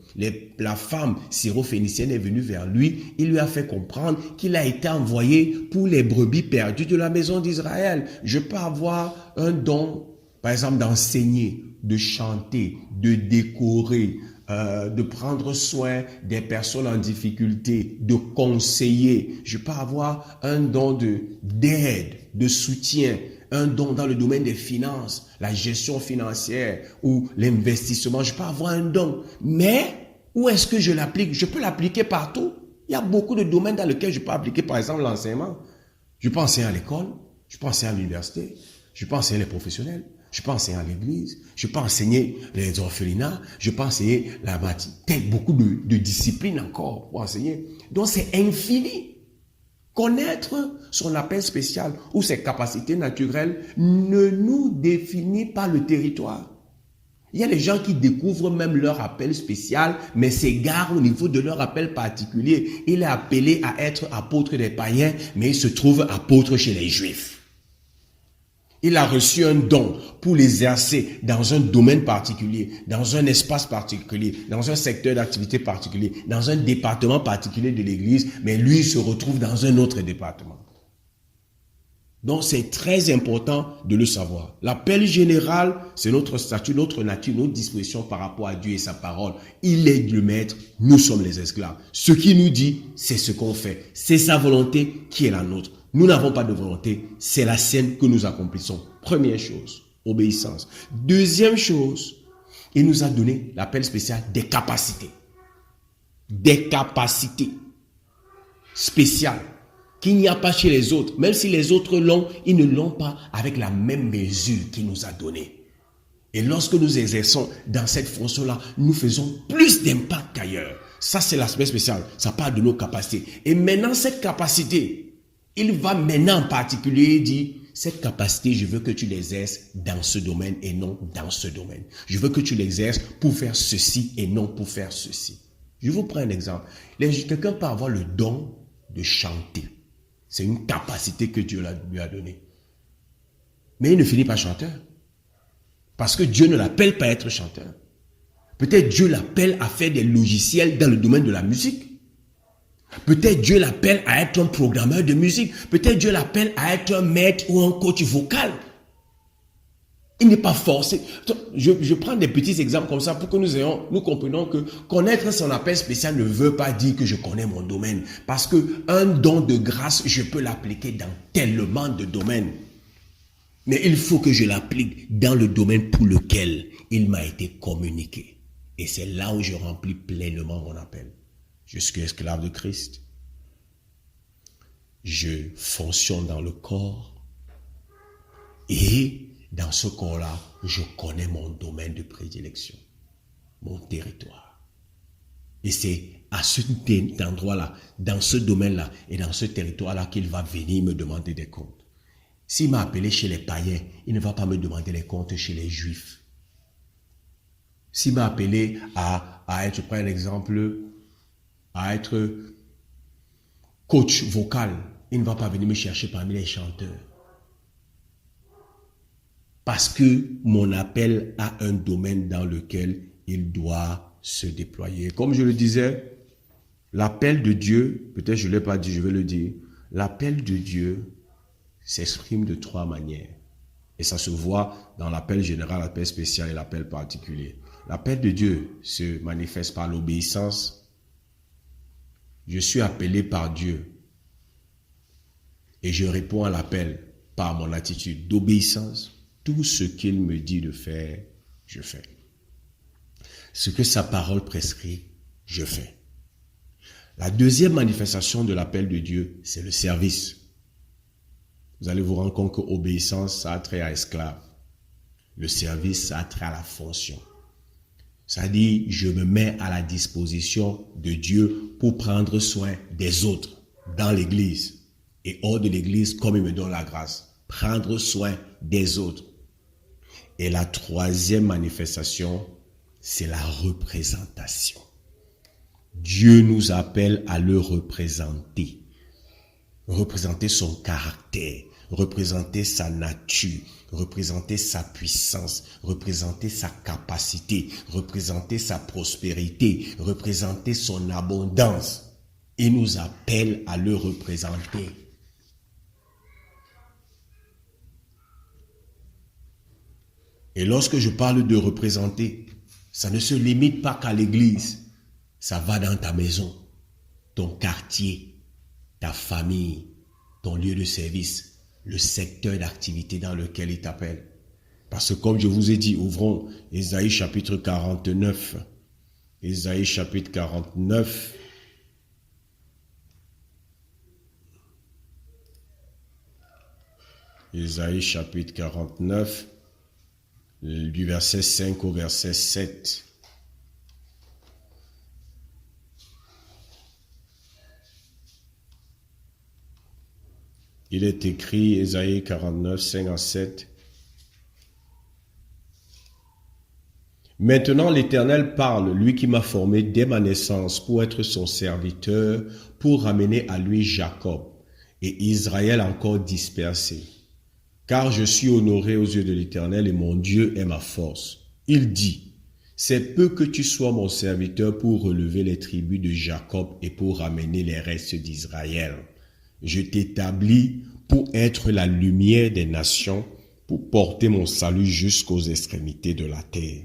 la femme syrophénicienne est venue vers lui, il lui a fait comprendre qu'il a été envoyé pour les brebis perdues de la maison d'Israël. Je peux avoir un don, par exemple, d'enseigner, de chanter, de décorer, de prendre soin des personnes en difficulté, de conseiller. Je peux avoir un don d'aide, de soutien, un don dans le domaine des finances, la gestion financière ou l'investissement. Je peux avoir un don. Mais où est-ce que je l'applique? Je peux l'appliquer partout. Il y a beaucoup de domaines dans lesquels je peux appliquer, par exemple, l'enseignement. Je peux enseigner à l'école, je peux enseigner à l'université, je peux enseigner les professionnels, je peux enseigner à l'église, je peux enseigner les orphelinats, je peux enseigner la matière, beaucoup de disciplines encore pour enseigner. Donc c'est infini. Connaître son appel spécial ou ses capacités naturelles ne nous définit pas le territoire. Il y a des gens qui découvrent même leur appel spécial, mais s'égarent au niveau de leur appel particulier. Il est appelé à être apôtre des païens, mais il se trouve apôtre chez les Juifs. Il a reçu un don pour l'exercer dans un domaine particulier, dans un espace particulier, dans un secteur d'activité particulier, dans un département particulier de l'Église, mais lui il se retrouve dans un autre département. Donc c'est très important de le savoir. L'appel général, c'est notre statut, notre nature, notre disposition par rapport à Dieu et sa parole. Il est le maître, nous sommes les esclaves. Ce qu'il nous dit, c'est ce qu'on fait. C'est sa volonté qui est la nôtre. Nous n'avons pas de volonté, c'est la sienne que nous accomplissons. Première chose, obéissance. Deuxième chose, il nous a donné l'appel spécial des capacités. Des capacités spéciales qu'il n'y a pas chez les autres. Même si les autres l'ont, ils ne l'ont pas avec la même mesure qu'il nous a donnée. Et lorsque nous exerçons dans cette fonction-là, nous faisons plus d'impact qu'ailleurs. Ça, c'est l'aspect spécial. Ça parle de nos capacités. Et maintenant, cette capacité, il va maintenant en particulier dire, cette capacité, je veux que tu l'exerces dans ce domaine et non dans ce domaine. Je veux que tu l'exerces pour faire ceci et non pour faire ceci. Je vous prends un exemple. Quelqu'un peut avoir le don de chanter. C'est une capacité que Dieu lui a donnée. Mais il ne finit pas chanteur. Parce que Dieu ne l'appelle pas à être chanteur. Peut-être Dieu l'appelle à faire des logiciels dans le domaine de la musique. Peut-être Dieu l'appelle à être un programmeur de musique. Peut-être Dieu l'appelle à être un maître ou un coach vocal. Il n'est pas forcé. Je prends des petits exemples comme ça pour que nous comprenions que connaître son appel spécial ne veut pas dire que je connais mon domaine. Parce qu'un don de grâce, je peux l'appliquer dans tellement de domaines. Mais il faut que je l'applique dans le domaine pour lequel il m'a été communiqué. Et c'est là où je remplis pleinement mon appel. Je suis esclave de Christ. Je fonctionne dans le corps. Et dans ce corps-là, je connais mon domaine de prédilection, mon territoire. Et c'est à cet endroit-là, dans ce domaine-là et dans ce territoire-là qu'il va venir me demander des comptes. S'il m'a appelé chez les païens, il ne va pas me demander les comptes chez les juifs. S'il m'a appelé à être, je prends un exemple, à être coach vocal, il ne va pas venir me chercher parmi les chanteurs. Parce que mon appel a un domaine dans lequel il doit se déployer. Comme je le disais, l'appel de Dieu, peut-être je ne l'ai pas dit, je vais le dire, l'appel de Dieu s'exprime de trois manières. Et ça se voit dans l'appel général, l'appel spécial et l'appel particulier. L'appel de Dieu se manifeste par l'obéissance. Je suis appelé par Dieu et je réponds à l'appel par mon attitude d'obéissance. Tout ce qu'il me dit de faire, je fais. Ce que sa parole prescrit, je fais. La deuxième manifestation de l'appel de Dieu, c'est le service. Vous allez vous rendre compte que l'obéissance, ça a trait à esclave. Le service, ça a trait à la fonction. Ça dit, je me mets à la disposition de Dieu pour prendre soin des autres dans l'église et hors de l'église comme il me donne la grâce. Prendre soin des autres. Et la troisième manifestation, c'est la représentation. Dieu nous appelle à le représenter. Représenter son caractère, représenter sa nature, représenter sa puissance, représenter sa capacité, représenter sa prospérité, représenter son abondance. Il nous appelle à le représenter. Et lorsque je parle de représenter, ça ne se limite pas qu'à l'église. Ça va dans ta maison, ton quartier, ta famille, ton lieu de service, le secteur d'activité dans lequel il t'appelle. Parce que comme je vous ai dit, ouvrons Ésaïe chapitre 49. Ésaïe chapitre 49. Ésaïe chapitre 49, du verset 5 au verset 7. Il est écrit, Ésaïe 49, 5 à 7. Maintenant l'Éternel parle, lui qui m'a formé dès ma naissance pour être son serviteur, pour ramener à lui Jacob et Israël encore dispersé. Car je suis honoré aux yeux de l'Éternel et mon Dieu est ma force. Il dit, c'est peu que tu sois mon serviteur pour relever les tribus de Jacob et pour ramener les restes d'Israël. Je t'établis pour être la lumière des nations, pour porter mon salut jusqu'aux extrémités de la terre.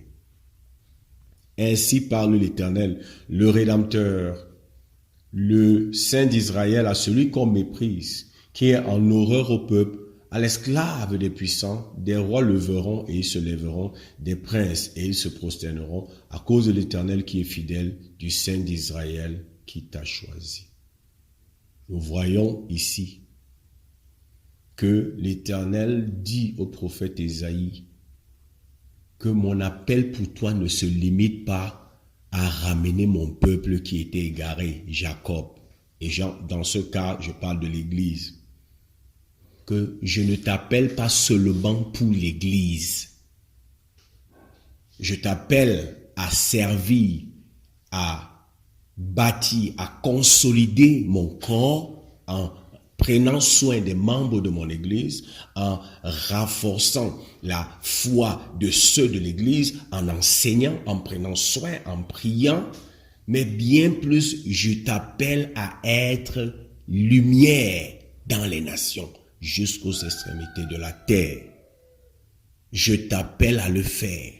Ainsi parle l'Éternel, le Rédempteur, le Saint d'Israël, à celui qu'on méprise, qui est en horreur au peuple, à l'esclave des puissants. Des rois leveront et ils se lèveront, des princes et ils se prosterneront, à cause de l'Éternel qui est fidèle, du Saint d'Israël qui t'a choisi. Nous voyons ici que l'Éternel dit au prophète Ésaïe que mon appel pour toi ne se limite pas à ramener mon peuple qui était égaré, Jacob. Et dans ce cas, je parle de l'Église. Que je ne t'appelle pas seulement pour l'Église. Je t'appelle à servir, à bâtir, à consolider mon corps en prenant soin des membres de mon Église, en renforçant la foi de ceux de l'Église, en enseignant, en prenant soin, en priant, mais bien plus, je t'appelle à être lumière dans les nations, jusqu'aux extrémités de la terre. Je t'appelle à le faire.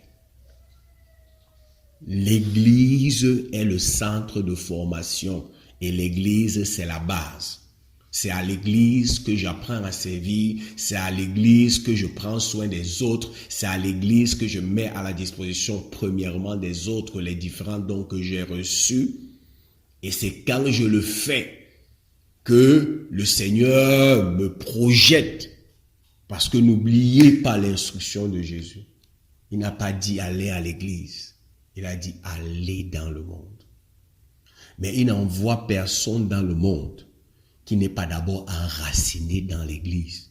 L'Église est le centre de formation et l'Église, c'est la base. C'est à l'Église que j'apprends à servir, c'est à l'Église que je prends soin des autres, c'est à l'Église que je mets à la disposition premièrement des autres les différents dons que j'ai reçus. Et c'est quand je le fais que le Seigneur me projette. Parce que n'oubliez pas l'instruction de Jésus. Il n'a pas dit aller à l'église. Il a dit aller dans le monde. Mais il n'envoie personne dans le monde qui n'est pas d'abord enraciné dans l'église.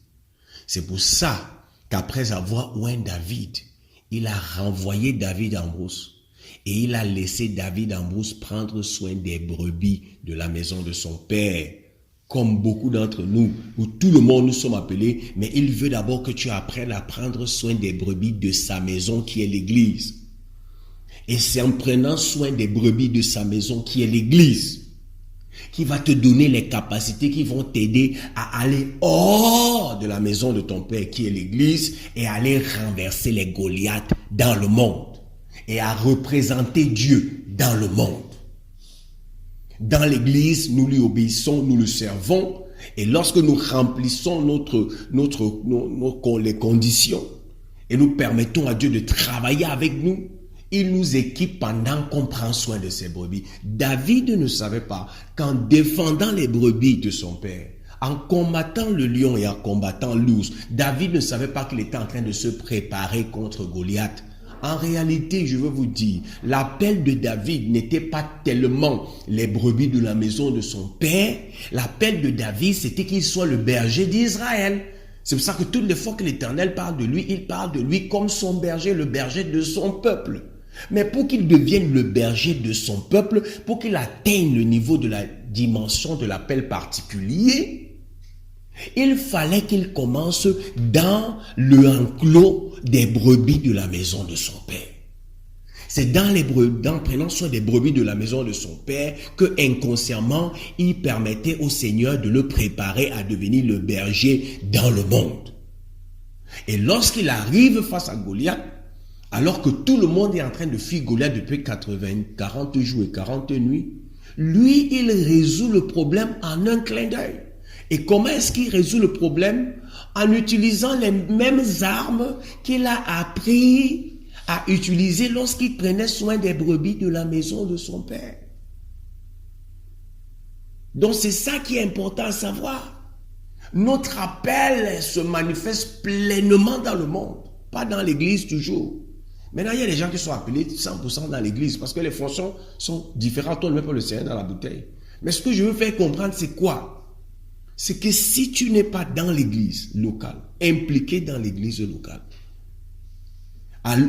C'est pour ça qu'après avoir oint David, il a renvoyé David en brousse. Et il a laissé David en brousse prendre soin des brebis de la maison de son père. Comme beaucoup d'entre nous, où tout le monde nous sommes appelés, mais il veut d'abord que tu apprennes à prendre soin des brebis de sa maison qui est l'église. Et c'est en prenant soin des brebis de sa maison qui est l'église qui va te donner les capacités qui vont t'aider à aller hors de la maison de ton père qui est l'église et aller renverser les Goliaths dans le monde et à représenter Dieu dans le monde. Dans l'église, nous lui obéissons, nous le servons. Et lorsque nous remplissons les conditions et nous permettons à Dieu de travailler avec nous, il nous équipe pendant qu'on prend soin de ses brebis. David ne savait pas qu'en défendant les brebis de son père, en combattant le lion et en combattant l'ours, David ne savait pas qu'il était en train de se préparer contre Goliath. En réalité, je veux vous dire, l'appel de David n'était pas tellement les brebis de la maison de son père. L'appel de David, c'était qu'il soit le berger d'Israël. C'est pour ça que toutes les fois que l'Éternel parle de lui, il parle de lui comme son berger, le berger de son peuple. Mais pour qu'il devienne le berger de son peuple, pour qu'il atteigne le niveau de la dimension de l'appel particulier, il fallait qu'il commence dans le enclos des brebis de la maison de son père. C'est dans prenant soin des brebis de la maison de son père que inconsciemment, il permettait au Seigneur de le préparer à devenir le berger dans le monde. Et lorsqu'il arrive face à Goliath, alors que tout le monde est en train de fuir Goliath depuis 40 jours et 40 nuits, lui, il résout le problème en un clin d'œil. Et comment est-ce qu'il résout le problème? En utilisant les mêmes armes qu'il a appris à utiliser lorsqu'il prenait soin des brebis de la maison de son père. Donc c'est ça qui est important à savoir. Notre appel se manifeste pleinement dans le monde, pas dans l'église toujours. Maintenant, il y a des gens qui sont appelés 100% dans l'église parce que les fonctions sont différentes. On ne met pas le Seigneur dans la bouteille. Mais ce que je veux faire comprendre, c'est quoi? C'est que si tu n'es pas dans l'église locale, impliqué dans l'église locale,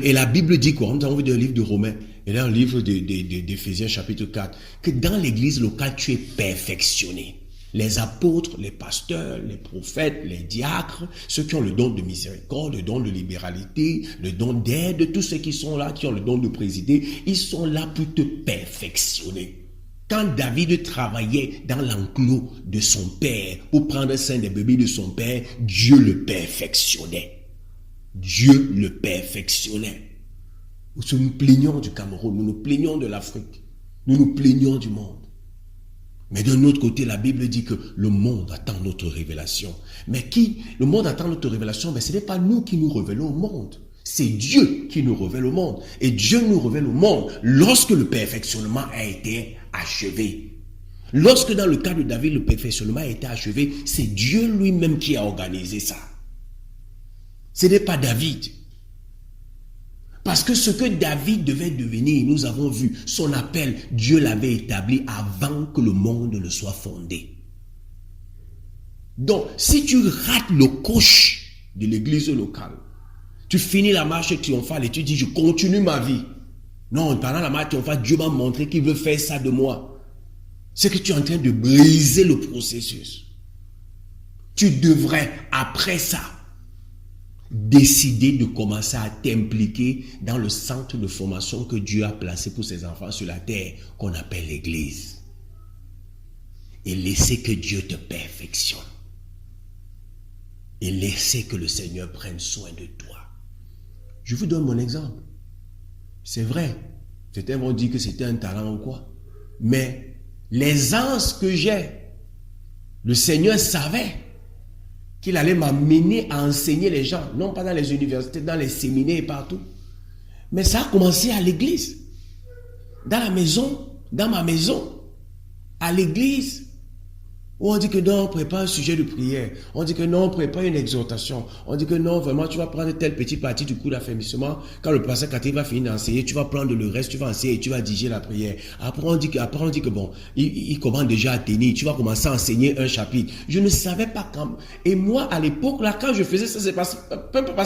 et la Bible dit quoi? Nous avons vu dans le livre de Romains et dans le livre d'Éphésiens chapitre 4, que dans l'église locale, tu es perfectionné. Les apôtres, les pasteurs, les prophètes, les diacres, ceux qui ont le don de miséricorde, le don de libéralité, le don d'aide, tous ceux qui sont là, qui ont le don de présider, ils sont là pour te perfectionner. Quand David travaillait dans l'enclos de son père pour prendre soin des bébés de son père, Dieu le perfectionnait. Dieu le perfectionnait. Nous nous plaignons du Cameroun, nous nous plaignons de l'Afrique, nous nous plaignons du monde. Mais d'un autre côté, la Bible dit que le monde attend notre révélation. Mais le monde attend notre révélation, mais ce n'est pas nous qui nous révélons au monde. C'est Dieu qui nous révèle au monde. Et Dieu nous révèle au monde lorsque le perfectionnement a été achevé. Lorsque dans le cas de David, le perfectionnement a été achevé, c'est Dieu lui-même qui a organisé ça. Ce n'est pas David. Parce que ce que David devait devenir, nous avons vu, son appel, Dieu l'avait établi avant que le monde ne soit fondé. Donc, si tu rates le coche de l'église locale, tu finis la marche triomphale et tu dis, je continue ma vie. Non, pendant la marche triomphale, Dieu m'a montré qu'il veut faire ça de moi. C'est que tu es en train de briser le processus. Tu devrais, après ça, décider de commencer à t'impliquer dans le centre de formation que Dieu a placé pour ses enfants sur la terre, qu'on appelle l'église. Et laisser que Dieu te perfectionne. Et laisser que le Seigneur prenne soin de toi. Je vous donne mon exemple. C'est vrai, certains vont dire que c'était un talent ou quoi. Mais l'aisance que j'ai, le Seigneur savait qu'il allait m'amener à enseigner les gens, non pas dans les universités, dans les séminaires et partout. Mais ça a commencé à l'église. Dans la maison, dans ma maison, à l'église, où on dit que non, on prépare un sujet de prière. On dit que non, on prépare une exhortation. On dit que non, vraiment, tu vas prendre telle petite partie du coup d'affermissement. Quand le pasteur Cathy va finir d'enseigner, tu vas prendre le reste, tu vas enseigner et tu vas diriger la prière. Après, on dit que bon, il commence déjà à tenir. Tu vas commencer à enseigner un chapitre. Je ne savais pas quand. Et moi, à l'époque, là, quand je faisais ça, c'est parce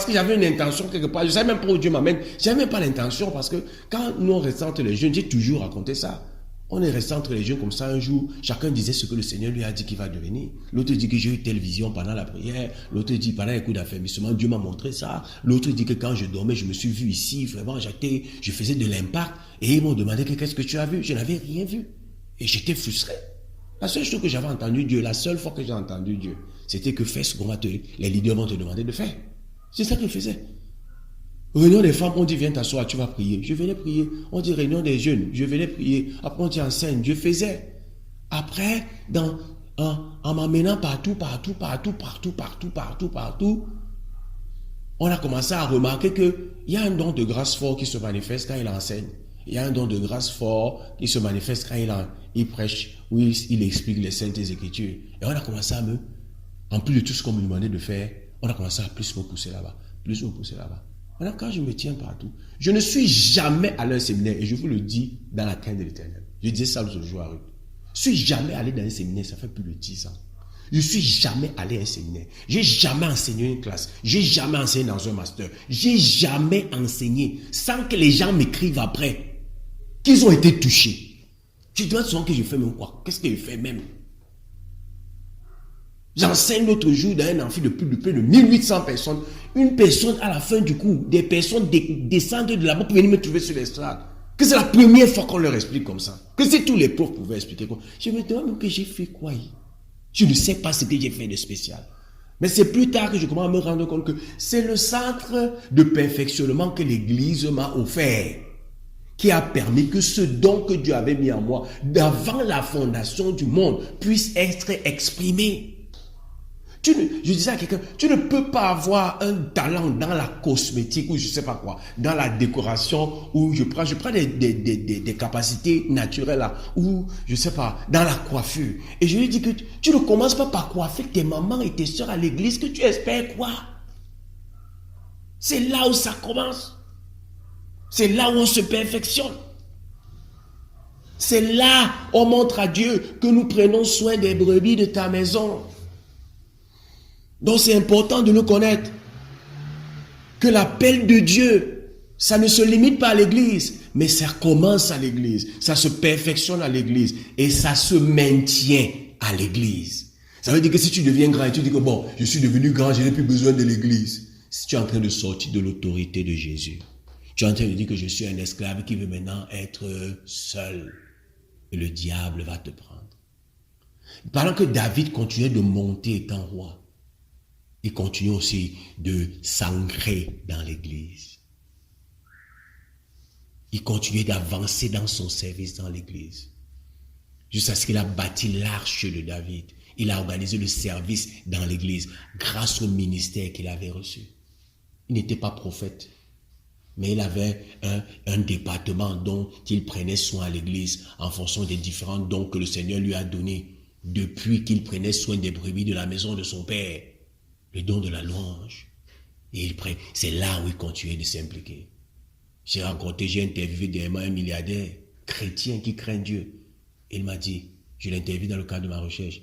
que j'avais une intention quelque part. Je ne savais même pas où Dieu m'amène. Je n'avais même pas l'intention parce que quand nous, on restait entre les jeunes, j'ai toujours raconté ça. On est resté entre les jeunes comme ça un jour, chacun disait ce que le Seigneur lui a dit qu'il va devenir. L'autre dit que j'ai eu telle vision pendant la prière, l'autre dit pendant les coups d'affermissement, Dieu m'a montré ça, l'autre dit que quand je dormais, je me suis vu ici, vraiment, je faisais de l'impact, et ils m'ont demandé que qu'est-ce que tu as vu? Je n'avais rien vu, et j'étais frustré. La seule chose que j'avais entendu Dieu, la seule fois que j'ai entendu Dieu, c'était que fais ce qu'on va les leaders vont te demander de faire. C'est ça que je faisais. Réunion des femmes, on dit viens t'asseoir, tu vas prier. Je venais prier. On dit réunion des jeunes, je venais prier. Après on dit enseigne, je faisais. Après, en m'amenant partout, on a commencé à remarquer qu'il y a un don de grâce fort qui se manifeste quand il enseigne. Il y a un don de grâce fort qui se manifeste quand il prêche, où il explique les saintes écritures. Et on a commencé à en plus de tout ce qu'on me demandait de faire, on a commencé à plus me pousser là-bas. Maintenant, quand je me tiens partout, je ne suis jamais allé à un séminaire, et je vous le dis dans la crainte de l'Éternel. Je disais ça l'autre jour à Ruth. Je suis jamais allé dans un séminaire, ça fait plus de 10 ans. Je suis jamais allé à un séminaire. J'ai jamais enseigné une classe. J'ai jamais enseigné dans un master. J'ai jamais enseigné sans que les gens m'écrivent après qu'ils ont été touchés. Tu te demandes souvent que je fais même quoi? Qu'est-ce que je fais même? J'enseigne l'autre jour dans un amphi de plus de 1800 personnes. Une personne à la fin du cours, des personnes descendent de là-bas pour venir me trouver sur l'estrade. Que c'est la première fois qu'on leur explique comme ça. Que si tous les profs pouvaient expliquer quoi. Je me demande même que j'ai fait quoi. Je ne sais pas ce que j'ai fait de spécial. Mais c'est plus tard que je commence à me rendre compte que c'est le centre de perfectionnement que l'Église m'a offert, qui a permis que ce don que Dieu avait mis en moi, d'avant la fondation du monde, puisse être exprimé. Je disais à quelqu'un, tu ne peux pas avoir un talent dans la cosmétique ou je ne sais pas quoi, dans la décoration, ou je prends des capacités naturelles là, ou je ne sais pas, dans la coiffure. Et je lui dis que tu ne commences pas par coiffer tes mamans et tes soeurs à l'église, que tu espères quoi? C'est là où ça commence. C'est là où on se perfectionne. C'est là où on montre à Dieu que nous prenons soin des brebis de ta maison. Donc c'est important de le connaître, que l'appel de Dieu, ça ne se limite pas à l'église, mais ça commence à l'église, ça se perfectionne à l'église et ça se maintient à l'église. Ça veut dire que si tu deviens grand et tu dis que bon, je suis devenu grand, je n'ai plus besoin de l'église. Si tu es en train de sortir de l'autorité de Jésus, tu es en train de dire que je suis un esclave qui veut maintenant être seul et le diable va te prendre. Pendant que David continuait de monter étant roi, il continue aussi de s'ancrer dans l'église. Il continue d'avancer dans son service dans l'église. Jusqu'à ce qu'il a bâti l'arche de David. Il a organisé le service dans l'église grâce au ministère qu'il avait reçu. Il n'était pas prophète, mais il avait un département dont il prenait soin à l'église en fonction des différents dons que le Seigneur lui a donnés depuis qu'il prenait soin des brebis de la maison de son père. Le don de la louange. Et c'est là où il continuait de s'impliquer. J'ai interviewé dernièrement un milliardaire chrétien qui craint Dieu. Il m'a dit, je l'ai interviewé dans le cadre de ma recherche.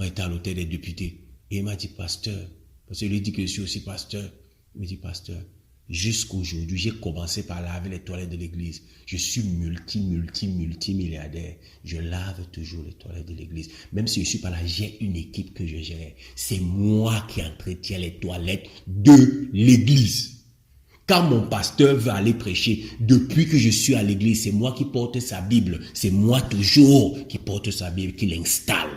On était à l'hôtel des députés. Et il m'a dit, pasteur, parce qu'il lui dit que je suis aussi pasteur. Il me dit, pasteur, jusqu'aujourd'hui, j'ai commencé par laver les toilettes de l'église. Je suis multimilliardaire. Je lave toujours les toilettes de l'église. Même si je suis pas là, j'ai une équipe que je gère. C'est moi qui entretiens les toilettes de l'église. Quand mon pasteur veut aller prêcher, depuis que je suis à l'église, c'est moi qui porte sa Bible. C'est moi toujours qui porte sa Bible, qui l'installe.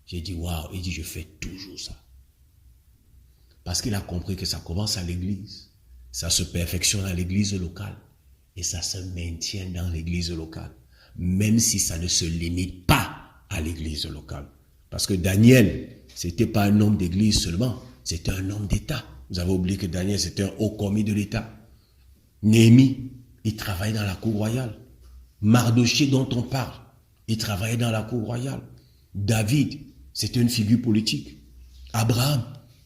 J'ai dit, waouh, il dit, je fais toujours ça. Parce qu'il a compris que ça commence à l'église. Ça se perfectionne à l'église locale et ça se maintient dans l'église locale, même si ça ne se limite pas à l'église locale. Parce que Daniel, c'était pas un homme d'église seulement, c'était un homme d'État. Vous avez oublié que Daniel, c'était un haut commis de l'État. Néhémie, il travaillait dans la cour royale. Mardoché, dont on parle, il travaillait dans la cour royale. David, c'était une figure politique. Abraham,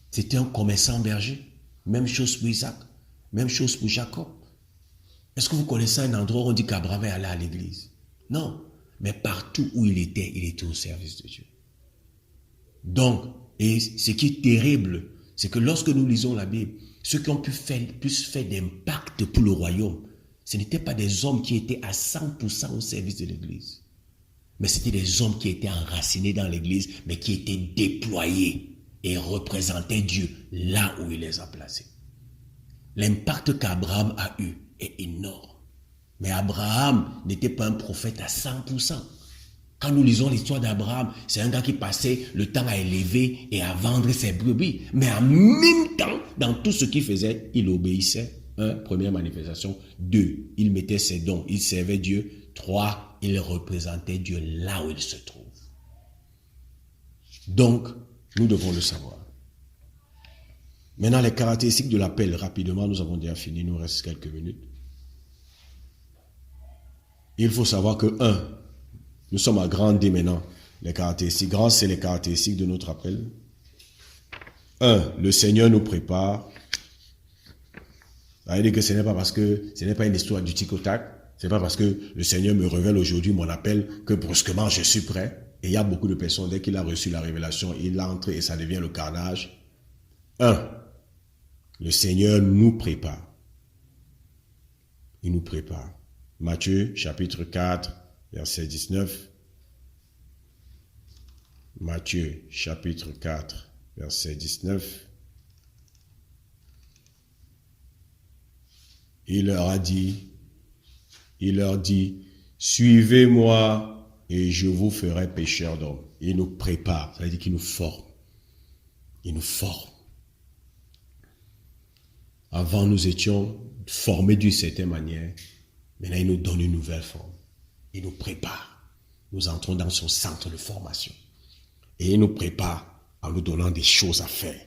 c'était un commerçant berger. Même chose pour Isaac. Même chose pour Jacob. Est-ce que vous connaissez un endroit où on dit qu'Abraham est allé à l'église? Non. Mais partout où il était au service de Dieu. Donc, et ce qui est terrible, c'est que lorsque nous lisons la Bible, ceux qui ont plus fait d'impact pour le royaume, ce n'étaient pas des hommes qui étaient à 100% au service de l'église. Mais c'était des hommes qui étaient enracinés dans l'église, mais qui étaient déployés et représentaient Dieu là où il les a placés. L'impact qu'Abraham a eu est énorme. Mais Abraham n'était pas un prophète à 100%. Quand nous lisons l'histoire d'Abraham, c'est un gars qui passait le temps à élever et à vendre ses brebis. Mais en même temps, dans tout ce qu'il faisait, il obéissait. 1. Première manifestation. 2. Il mettait ses dons. Il servait Dieu. 3. Il représentait Dieu là où il se trouve. Donc, nous devons le savoir. Maintenant, les caractéristiques de l'appel, rapidement, nous avons déjà fini, il nous reste quelques minutes. Il faut savoir que, 1, nous sommes à grand D maintenant, les caractéristiques. Grand, c'est les caractéristiques de notre appel. 1, le Seigneur nous prépare. Ça veut dire que ce n'est pas une histoire du tic au tac. C'est pas parce que le Seigneur me révèle aujourd'hui mon appel que brusquement je suis prêt. Et il y a beaucoup de personnes, dès qu'il a reçu la révélation, il entre et ça devient le carnage. Le Seigneur nous prépare. Il nous prépare. Matthieu, chapitre 4, verset 19. Matthieu, chapitre 4, verset 19. Il leur dit, suivez-moi et je vous ferai pécheurs d'hommes. Il nous prépare, ça veut dire qu'il nous forme. Il nous forme. Avant, nous étions formés d'une certaine manière. Maintenant, il nous donne une nouvelle forme. Il nous prépare. Nous entrons dans son centre de formation. Et il nous prépare en nous donnant des choses à faire.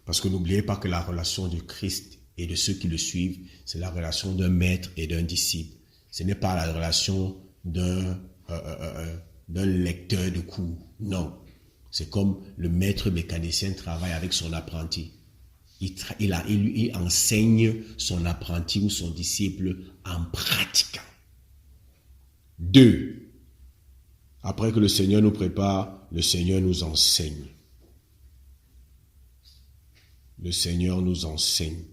Parce que n'oubliez pas que la relation de Christ et de ceux qui le suivent, c'est la relation d'un maître et d'un disciple. Ce n'est pas la relation d'un lecteur de cours. Non. C'est comme le maître mécanicien travaille avec son apprenti. Il enseigne son apprenti ou son disciple en pratiquant. 2. Après que le Seigneur nous prépare, le Seigneur nous enseigne. Le Seigneur nous enseigne.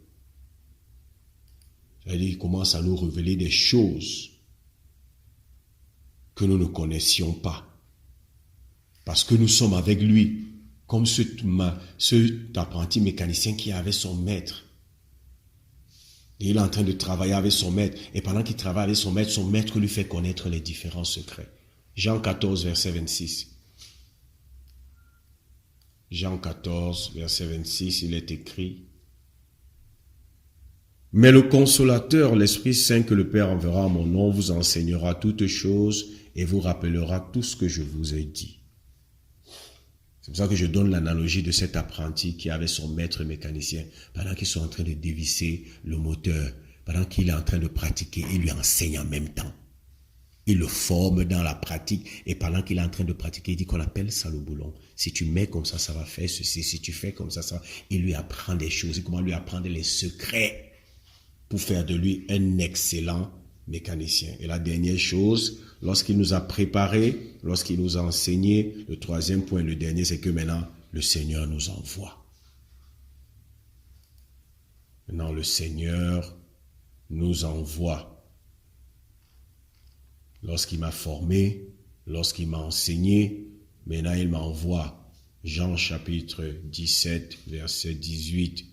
C'est-à-dire qu'il commence à nous révéler des choses que nous ne connaissions pas. Parce que nous sommes avec lui. Comme cet apprenti mécanicien qui avait son maître. Et il est en train de travailler avec son maître. Et pendant qu'il travaille avec son maître lui fait connaître les différents secrets. Jean 14, verset 26. Jean 14, verset 26, il est écrit. Mais le consolateur, l'Esprit Saint que le Père enverra en mon nom, vous enseignera toutes choses et vous rappellera tout ce que je vous ai dit. C'est pour ça que je donne l'analogie de cet apprenti qui avait son maître mécanicien. Pendant qu'ils sont en train de dévisser le moteur, pendant qu'il est en train de pratiquer, il lui enseigne en même temps. Il le forme dans la pratique. Et pendant qu'il est en train de pratiquer, il dit qu'on appelle ça le boulon. Si tu mets comme ça, ça va faire ceci. Si tu fais comme ça, ça va. Il lui apprend des choses. Il commence à lui apprendre les secrets pour faire de lui un excellent mécanicien. Et la dernière chose, lorsqu'il nous a préparés, lorsqu'il nous a enseigné, le troisième point, le dernier, c'est que maintenant, le Seigneur nous envoie. Maintenant, le Seigneur nous envoie. Lorsqu'il m'a formé, lorsqu'il m'a enseigné, maintenant il m'envoie. Jean chapitre 17, verset 18.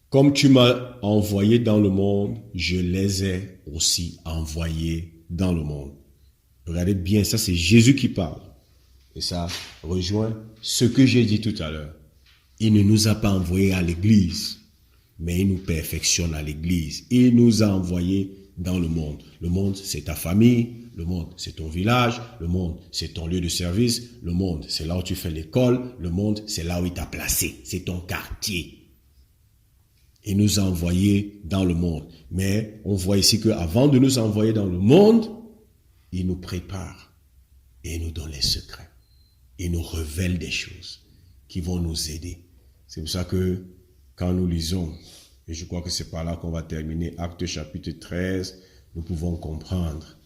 Comme tu m'as envoyé dans le monde, je les ai aussi envoyés dans le monde. Regardez bien, ça c'est Jésus qui parle. Et ça rejoint ce que j'ai dit tout à l'heure. Il ne nous a pas envoyés à l'église, mais il nous perfectionne à l'église. Il nous a envoyés dans le monde. Le monde, c'est ta famille. Le monde, c'est ton village. Le monde, c'est ton lieu de service. Le monde, c'est là où tu fais l'école. Le monde, c'est là où il t'a placé. C'est ton quartier. Il nous a envoyés dans le monde. Mais on voit ici qu'avant de nous envoyer dans le monde, il nous prépare et il nous donne les secrets. Il nous révèle des choses qui vont nous aider. C'est pour ça que quand nous lisons, et je crois que c'est par là qu'on va terminer, Actes chapitre 13, nous pouvons comprendre.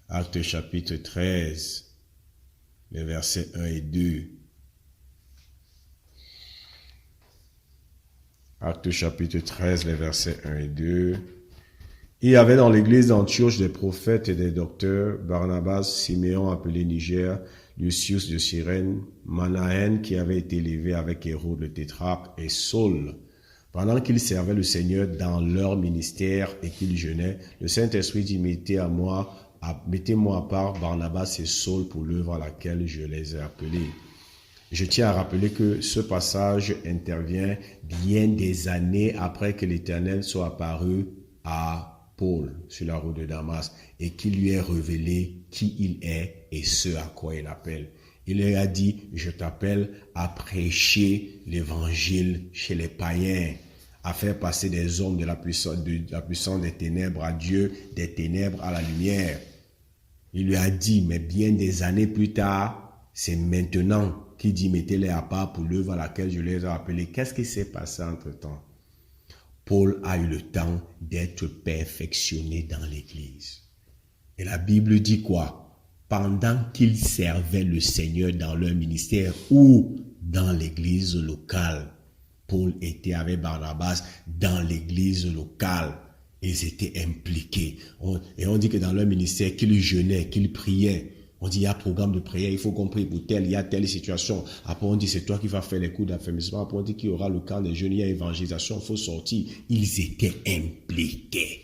Actes chapitre 13, les versets 1 et 2. Actes chapitre 13, les versets 1 et 2. Il y avait dans l'église d'Antioche des prophètes et des docteurs, Barnabas, Siméon appelé Niger, Lucius de Cyrène, Manahen qui avait été élevé avec Hérode le tétrarque et Saul. Pendant qu'ils servaient le Seigneur dans leur ministère et qu'ils jeûnaient, le Saint-Esprit dit, mettez-moi à part Barnabas et Saul pour l'œuvre à laquelle je les ai appelés. Je tiens à rappeler que ce passage intervient bien des années après que l'Éternel soit apparu à Paul sur la route de Damas et qu'il lui ait révélé qui il est et ce à quoi il appelle. Il lui a dit, je t'appelle à prêcher l'évangile chez les païens, à faire passer des hommes de la puissance des ténèbres à Dieu, des ténèbres à la lumière. Il lui a dit, mais bien des années plus tard, C'est maintenant qu'il dit mettez-les à part pour l'œuvre à laquelle je les ai appelés. Qu'est-ce qui s'est passé entre-temps? Paul a eu le temps d'être perfectionné dans l'église. Et la Bible dit quoi? Pendant qu'ils servaient le Seigneur dans leur ministère ou dans l'église locale. Paul était avec Barnabas dans l'église locale. Ils étaient impliqués. Et on dit que dans leur ministère, qu'ils jeûnaient, qu'ils priaient. On dit, il y a programme de prière, il faut qu'on prie pour tel, il y a telle situation. Après, on dit, c'est toi qui vas faire les coups d'affermissement. Après, on dit qu'il y aura le camp des jeunes, il y a évangélisation, il faut sortir. Ils étaient impliqués.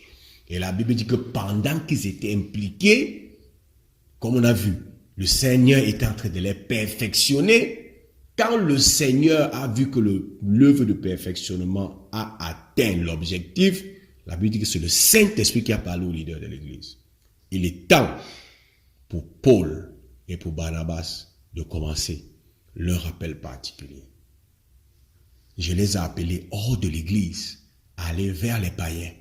Et la Bible dit que pendant qu'ils étaient impliqués, comme on a vu, le Seigneur était en train de les perfectionner. Quand le Seigneur a vu que l'œuvre de perfectionnement a atteint l'objectif, la Bible dit que c'est le Saint-Esprit qui a parlé au leader de l'Église. Il est temps pour Paul et pour Barnabas de commencer leur appel particulier. Je les ai appelés hors de l'Église, à aller vers les païens.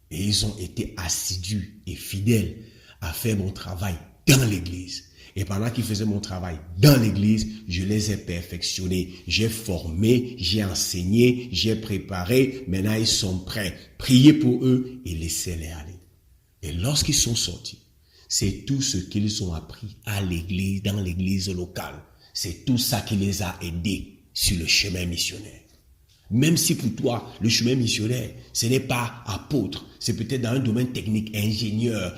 Et ils ont été assidus et fidèles à faire mon travail dans l'Église. Et pendant qu'ils faisaient mon travail dans l'église, je les ai perfectionnés. J'ai formé, j'ai enseigné, j'ai préparé. Maintenant, ils sont prêts. Priez pour eux et laissez-les aller. Et lorsqu'ils sont sortis, c'est tout ce qu'ils ont appris à l'église, dans l'église locale. C'est tout ça qui les a aidés sur le chemin missionnaire. Même si pour toi, le chemin missionnaire, ce n'est pas apôtre, c'est peut-être dans un domaine technique, ingénieur,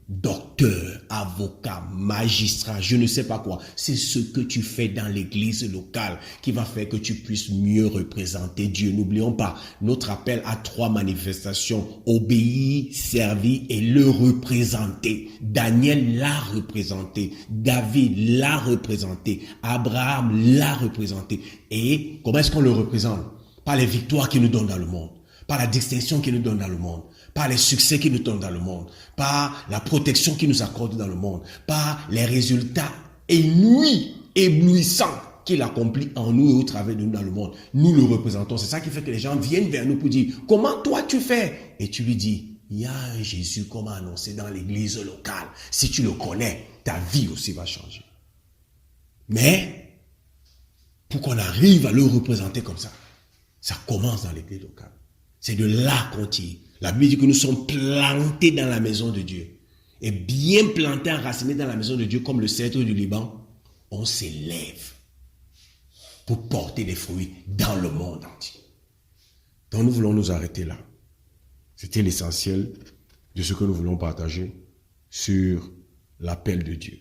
docteur, avocat, magistrat, je ne sais pas quoi. C'est ce que tu fais dans l'église locale qui va faire que tu puisses mieux représenter Dieu. N'oublions pas, notre appel a 3 manifestations: obéir, servir et le représenter. Daniel l'a représenté, David l'a représenté, Abraham l'a représenté. Et comment est-ce qu'on le représente? Par les victoires qu'il nous donne dans le monde, par la distinction qu'il nous donne dans le monde, par les succès qu'il nous donne dans le monde, par la protection qu'il nous accorde dans le monde, par les résultats inouïs, éblouissants qu'il accomplit en nous et au travers de nous dans le monde. Nous le représentons. C'est ça qui fait que les gens viennent vers nous pour dire, comment toi tu fais? Et tu lui dis, il y a un Jésus qu'on m'a annoncé dans l'église locale. Si tu le connais, ta vie aussi va changer. Mais, pour qu'on arrive à le représenter comme ça, ça commence dans l'église locale. C'est de là qu'on tire. La Bible dit que nous sommes plantés dans la maison de Dieu. Et bien plantés, enracinés dans la maison de Dieu, comme le cèdre du Liban, on s'élève pour porter des fruits dans le monde entier. Donc nous voulons nous arrêter là. C'était l'essentiel de ce que nous voulons partager sur l'appel de Dieu.